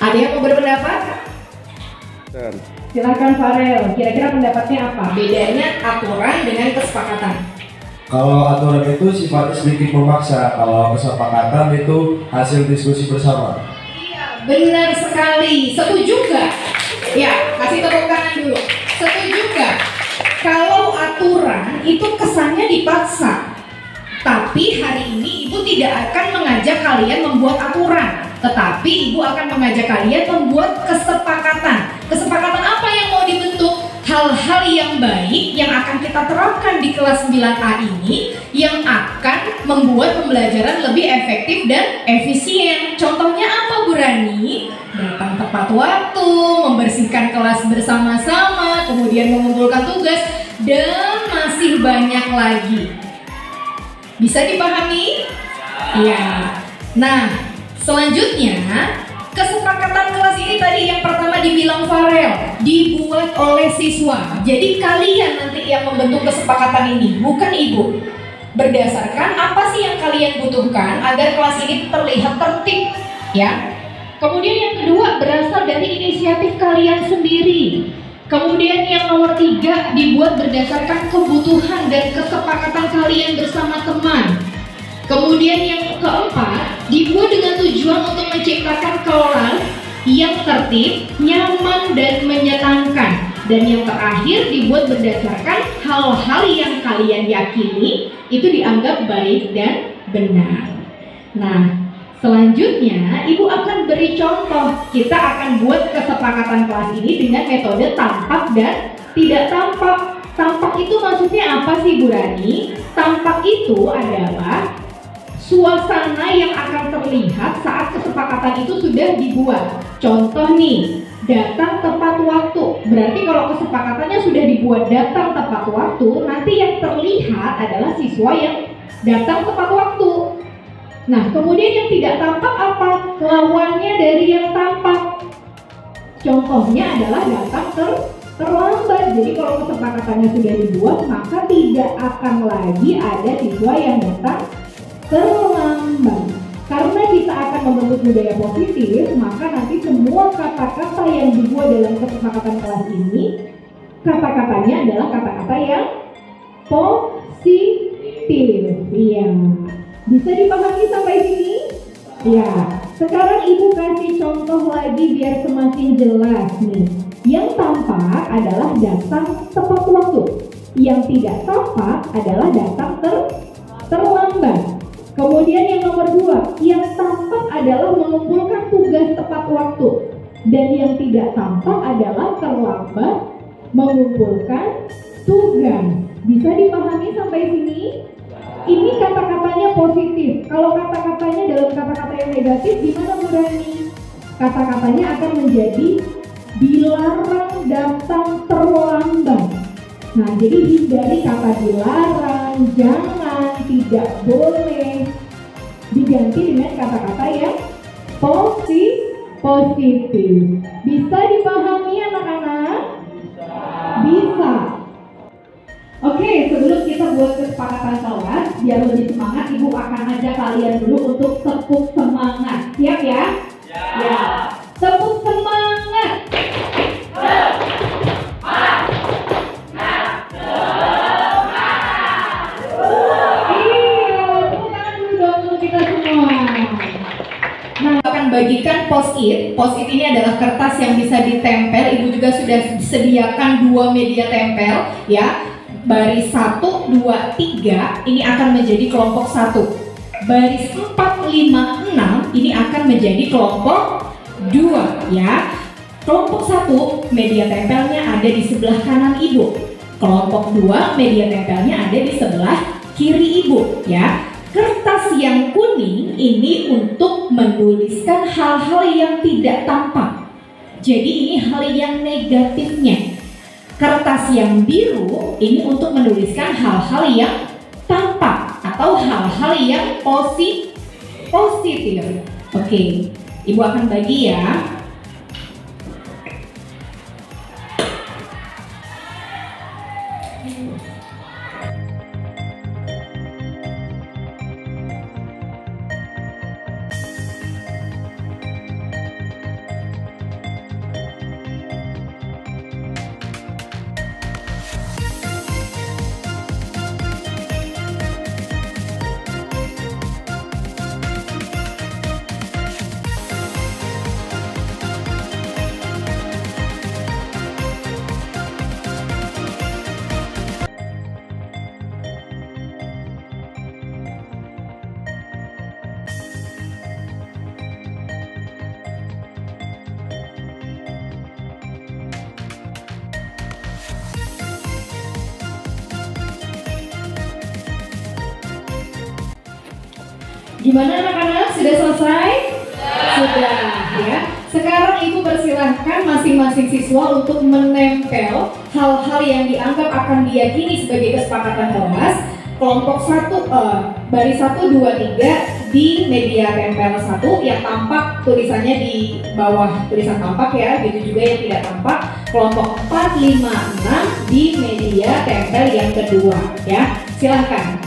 Ada yang mau berpendapat? Silakan Farel, kira-kira pendapatnya apa? Bedanya aturan dengan kesepakatan. Kalau aturan itu sifatnya sedikit memaksa, kalau kesepakatan itu hasil diskusi bersama. Iya, benar sekali. Setuju nggak? Ya, kasih tepuk tangan dulu. Setuju nggak? Kalau aturan itu kesannya dipaksa, tapi hari ini ibu tidak akan mengajak kalian membuat aturan, tetapi ibu akan mengajak kalian membuat kesepakatan. Kesepakatan apa yang mau dibentuk? Hal-hal yang baik yang akan kita terapkan di kelas 9A ini yang akan membuat pembelajaran lebih efektif dan efisien. Contohnya apa, Bu Rani? Datang tepat waktu, membersihkan kelas bersama-sama, kemudian mengumpulkan tugas, dan masih banyak lagi. Bisa dipahami? Ya. Nah, selanjutnya kesepakatan kelas ini tadi yang pertama dibilang Farel, dibuat oleh siswa. Jadi kalian nanti yang membentuk kesepakatan ini, bukan ibu. Berdasarkan apa sih yang kalian butuhkan agar kelas ini terlihat tertib, ya. Kemudian yang kedua berasal dari inisiatif kalian sendiri. Kemudian yang nomor 3 dibuat berdasarkan kebutuhan dan kesepakatan kalian bersama teman. Kemudian yang keempat dibuat dengan tujuan untuk menciptakan kelas yang tertib, nyaman, dan menyenangkan. Dan yang terakhir dibuat berdasarkan hal-hal yang kalian yakini itu dianggap baik dan benar. Nah, selanjutnya ibu akan beri contoh. Kita akan buat kesepakatan kelas ini dengan metode tampak dan tidak tampak. Tampak itu maksudnya apa sih, Bu Rani? Tampak itu adalah suasana yang akan terlihat saat kesepakatan itu sudah dibuat. Contoh nih, datang tepat waktu. Berarti kalau kesepakatannya sudah dibuat datang tepat waktu, nanti yang terlihat adalah siswa yang datang tepat waktu. Nah, kemudian yang tidak tampak apa? Lawannya dari yang tampak. Contohnya adalah datang terlambat. Jadi kalau kesepakatannya sudah dibuat, maka tidak akan lagi ada siswa yang datang terlambat. Karena kita akan membentuk budaya positif, maka nanti semua kata-kata yang dibuat dalam kesepakatan kelas ini, kata-katanya adalah kata-kata yang positif. Iya. Bisa dipahami sampai sini? Ya. Sekarang ibu kasih contoh lagi biar semakin jelas nih. Yang tampak adalah datang tepat waktu. Yang tidak tampak adalah datang terlambat. Kemudian yang nomor 2, yang tampak adalah mengumpulkan tugas tepat waktu. Dan yang tidak tampak adalah terlambat mengumpulkan tugas. Bisa dipahami sampai sini? Ini kata-katanya positif. Kalau kata-katanya dalam kata-kata yang negatif, gimana Bu Rani? Kata-katanya akan menjadi dilarang datang terlambat. Nah, jadi hindari kata dilarang, jangan, tidak boleh. Diganti dengan kata-kata yang positif. Bisa dipahami anak-anak? Bisa. Oke, sebelum kita buat kesepakatan kelas, biar lebih semangat, Ibu akan ajak kalian dulu untuk tepuk semangat. Siap ya? Ya. Tepuk semangat. Bagikan post-it. Post-it ini adalah kertas yang bisa ditempel. Ibu juga sudah sediakan 2 media tempel ya. Baris 1, 2, 3 ini akan menjadi kelompok 1. Baris 4, 5, 6 ini akan menjadi kelompok 2 ya. Kelompok 1 media tempelnya ada di sebelah kanan Ibu. Kelompok 2 media tempelnya ada di sebelah kiri Ibu ya. Kertas yang kuning ini untuk menuliskan hal-hal yang tidak tampak. Jadi ini hal yang negatifnya. Kertas yang biru ini untuk menuliskan hal-hal yang tampak atau hal-hal yang positif. Oke, Ibu akan bagi ya. Gimana anak-anak? Sudah selesai? Sudah ya. Sekarang Ibu persilahkan masing-masing siswa untuk menempel hal-hal yang dianggap akan diyakini sebagai kesepakatan kelas. Kelompok 1 baris 1, 2, 3 di media tempel 1 yang tampak tulisannya di bawah tulisan tampak ya, gitu juga yang tidak tampak. Kelompok 4, 5, 6 di media tempel yang kedua ya. Silahkan.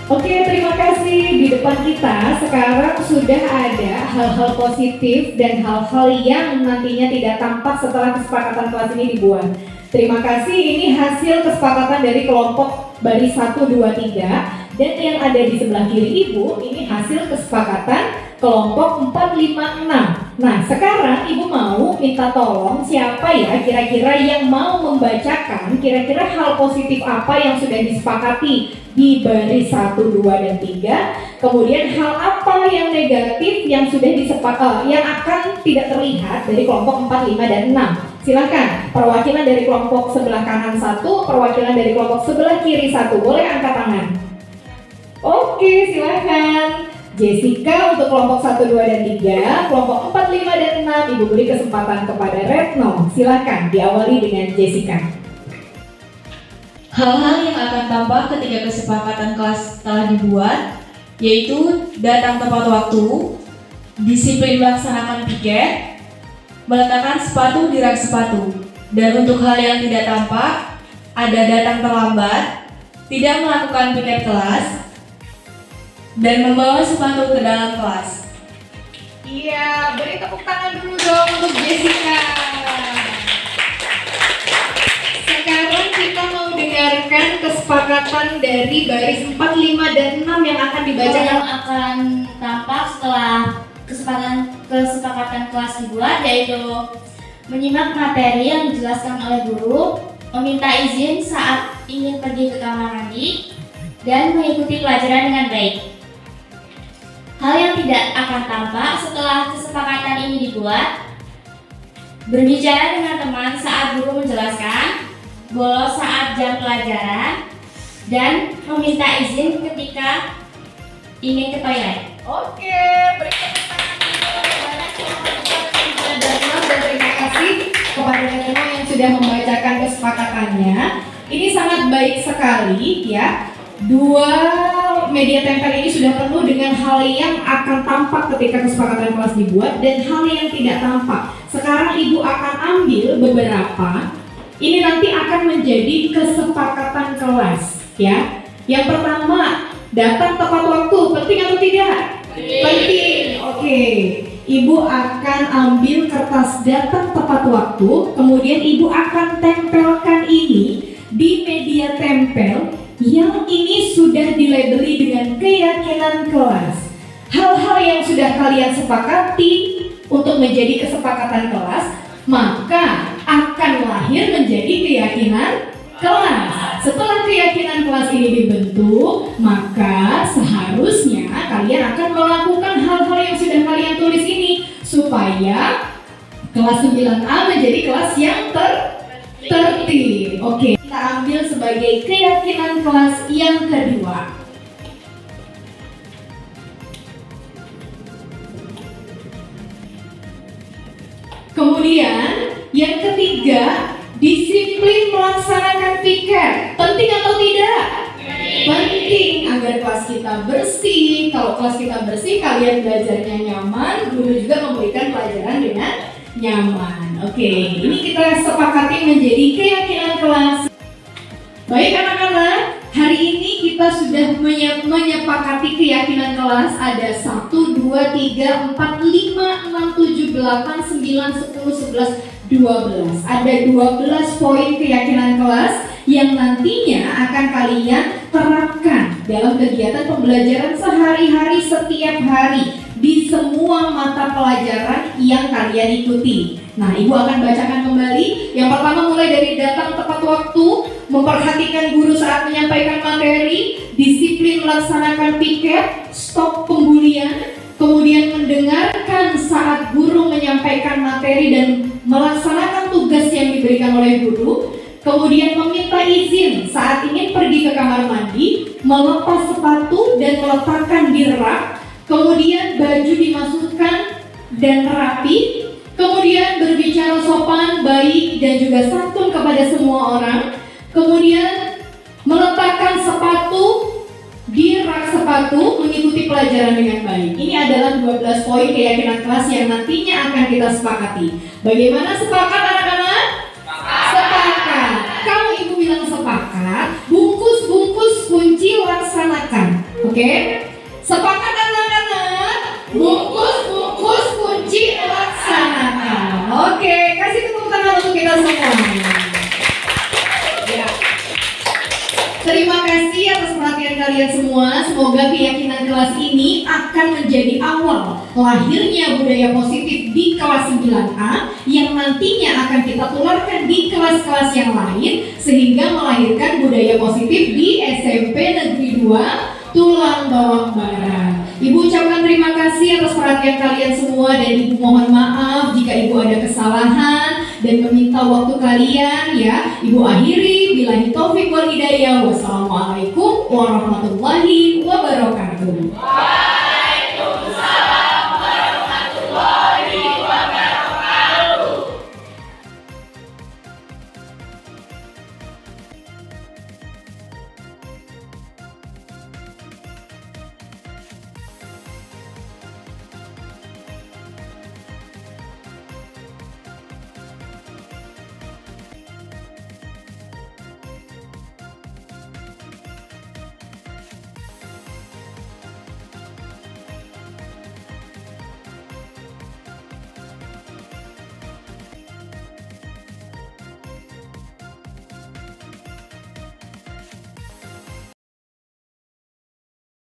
Oke, terima kasih. Di depan kita sekarang sudah ada hal-hal positif dan hal-hal yang nantinya tidak tampak setelah kesepakatan kelas ini dibuat. Terima kasih, ini hasil kesepakatan dari kelompok baris 1, 2, 3. Dan yang ada di sebelah kiri Ibu, ini hasil kesepakatan kelompok 4, 5, 6. Nah, sekarang Ibu mau minta tolong siapa ya kira-kira yang mau membacakan kira-kira hal positif apa yang sudah disepakati di baris 1, 2, dan 3. Kemudian hal apa yang negatif yang sudah disepakati yang akan tidak terlihat dari kelompok 4, 5, dan 6. Silakan, perwakilan dari kelompok sebelah kanan 1, perwakilan dari kelompok sebelah kiri 1. Boleh angkat tangan. Oke, silakan. Jessica untuk kelompok 1, 2, dan 3, kelompok 4, 5, dan 6. Ibu beri kesempatan kepada Retno. Silakan diawali dengan Jessica. Hal-hal yang akan tampak ketika kesepakatan kelas telah dibuat, yaitu datang tepat waktu, disiplin melaksanakan piket, meletakkan sepatu di rak sepatu. Dan untuk hal yang tidak tampak, ada datang terlambat, tidak melakukan piket kelas, dan membawa sepatu ke dalam kelas. Iya, beri tepuk tangan dulu dong untuk Jessica. Sekarang kita mau dengarkan kesepakatan kesepakatan dari baris 4, 5, dan 6 yang akan dibacakan? Yang akan tampak setelah kesepakatan kelas dibuat, yaitu menyimak materi yang dijelaskan oleh guru, meminta izin saat ingin pergi ke kamar mandi, dan mengikuti pelajaran dengan baik. Hal yang tidak akan tampak setelah kesepakatan ini dibuat: berbicara dengan teman saat guru menjelaskan, bolos saat jam pelajaran, dan meminta izin ketika ingin ke toilet. Oke, beri tepuk tangan dan terima kasih kepada semua yang sudah membacakan kesepakatannya. Ini sangat baik sekali ya. Dua media tempel ini sudah penuh dengan hal yang akan tampak ketika kesepakatan kelas dibuat dan hal yang tidak tampak. Sekarang Ibu akan ambil beberapa. Ini nanti akan menjadi kesepakatan kelas ya. Yang pertama, datang tepat waktu. Penting atau tidak? Penting. Oke. Ibu akan ambil kertas datang tepat waktu, kemudian Ibu akan tempelkan ini di media tempel yang ini sudah dilabeli dengan keyakinan kelas. Hal-hal yang sudah kalian sepakati untuk menjadi kesepakatan kelas, maka akan lahir menjadi keyakinan kelas. Setelah keyakinan kelas ini dibentuk, maka seharusnya kalian akan melakukan hal-hal yang sudah kalian tulis ini supaya kelas 9A menjadi kelas yang tertib. Oke, kita ambil sebagai keyakinan kelas yang kedua. Kemudian yang ketiga, disiplin melaksanakan piket. Penting atau tidak? Penting agar kelas kita bersih. Kalau kelas kita bersih, kalian belajarnya nyaman, guru juga memberikan pelajaran dengan nyaman. Oke, ini kita sepakati menjadi keyakinan kelas. Baik anak-anak, hari ini kita sudah menyepakati keyakinan kelas. Ada 1, 2, 3, 4, 5, 6, 7, 8, 9, 10, 11, 12. Ada 12 poin keyakinan kelas yang nantinya akan kalian terapkan dalam kegiatan pembelajaran sehari-hari setiap hari di semua mata pelajaran yang kalian ikuti. Nah, Ibu akan bacakan kembali. Yang pertama mulai dari datang tepat waktu, memperhatikan guru saat menyampaikan materi, disiplin melaksanakan piket, stop pembulian, kemudian mendengarkan saat guru menyampaikan materi dan melaksanakan tugas yang diberikan oleh guru, kemudian meminta izin saat ingin pergi ke kamar mandi, melepas sepatu dan meletakkan di rak, kemudian baju dimasukkan dan rapi, kemudian berbicara sopan, baik dan juga santun kepada semua orang, kemudian meletakkan sepatu di rak sepatu, mengikuti pelajaran dengan baik. Ini adalah 12 poin keyakinan kelas yang nantinya akan kita sepakati. Bagaimana sepakat anak-anak? Sepakat. Kalau Ibu bilang sepakat, bungkus-bungkus kunci laksanakan. Oke? Sepakat anak-anak? Bungkus-bungkus kunci laksanakan. Oke, kasih tepuk tangan untuk kita semua. Ya. Terima kasih atas perhatian kalian semua. Semoga keyakinan kelas ini akan menjadi awal lahirnya budaya positif di kelas 9A yang nantinya akan kita tularkan di kelas-kelas yang lain sehingga melahirkan budaya positif di SMP Negeri 2 Tulang Bawang Barat. Ibu ucapkan terima kasih atas perhatian kalian semua dan Ibu mohon maaf jika Ibu ada kesalahan dan meminta waktu kalian ya. Ibu akhiri, billahi taufik wal hidayah. Wassalamualaikum warahmatullahi wabarakatuh.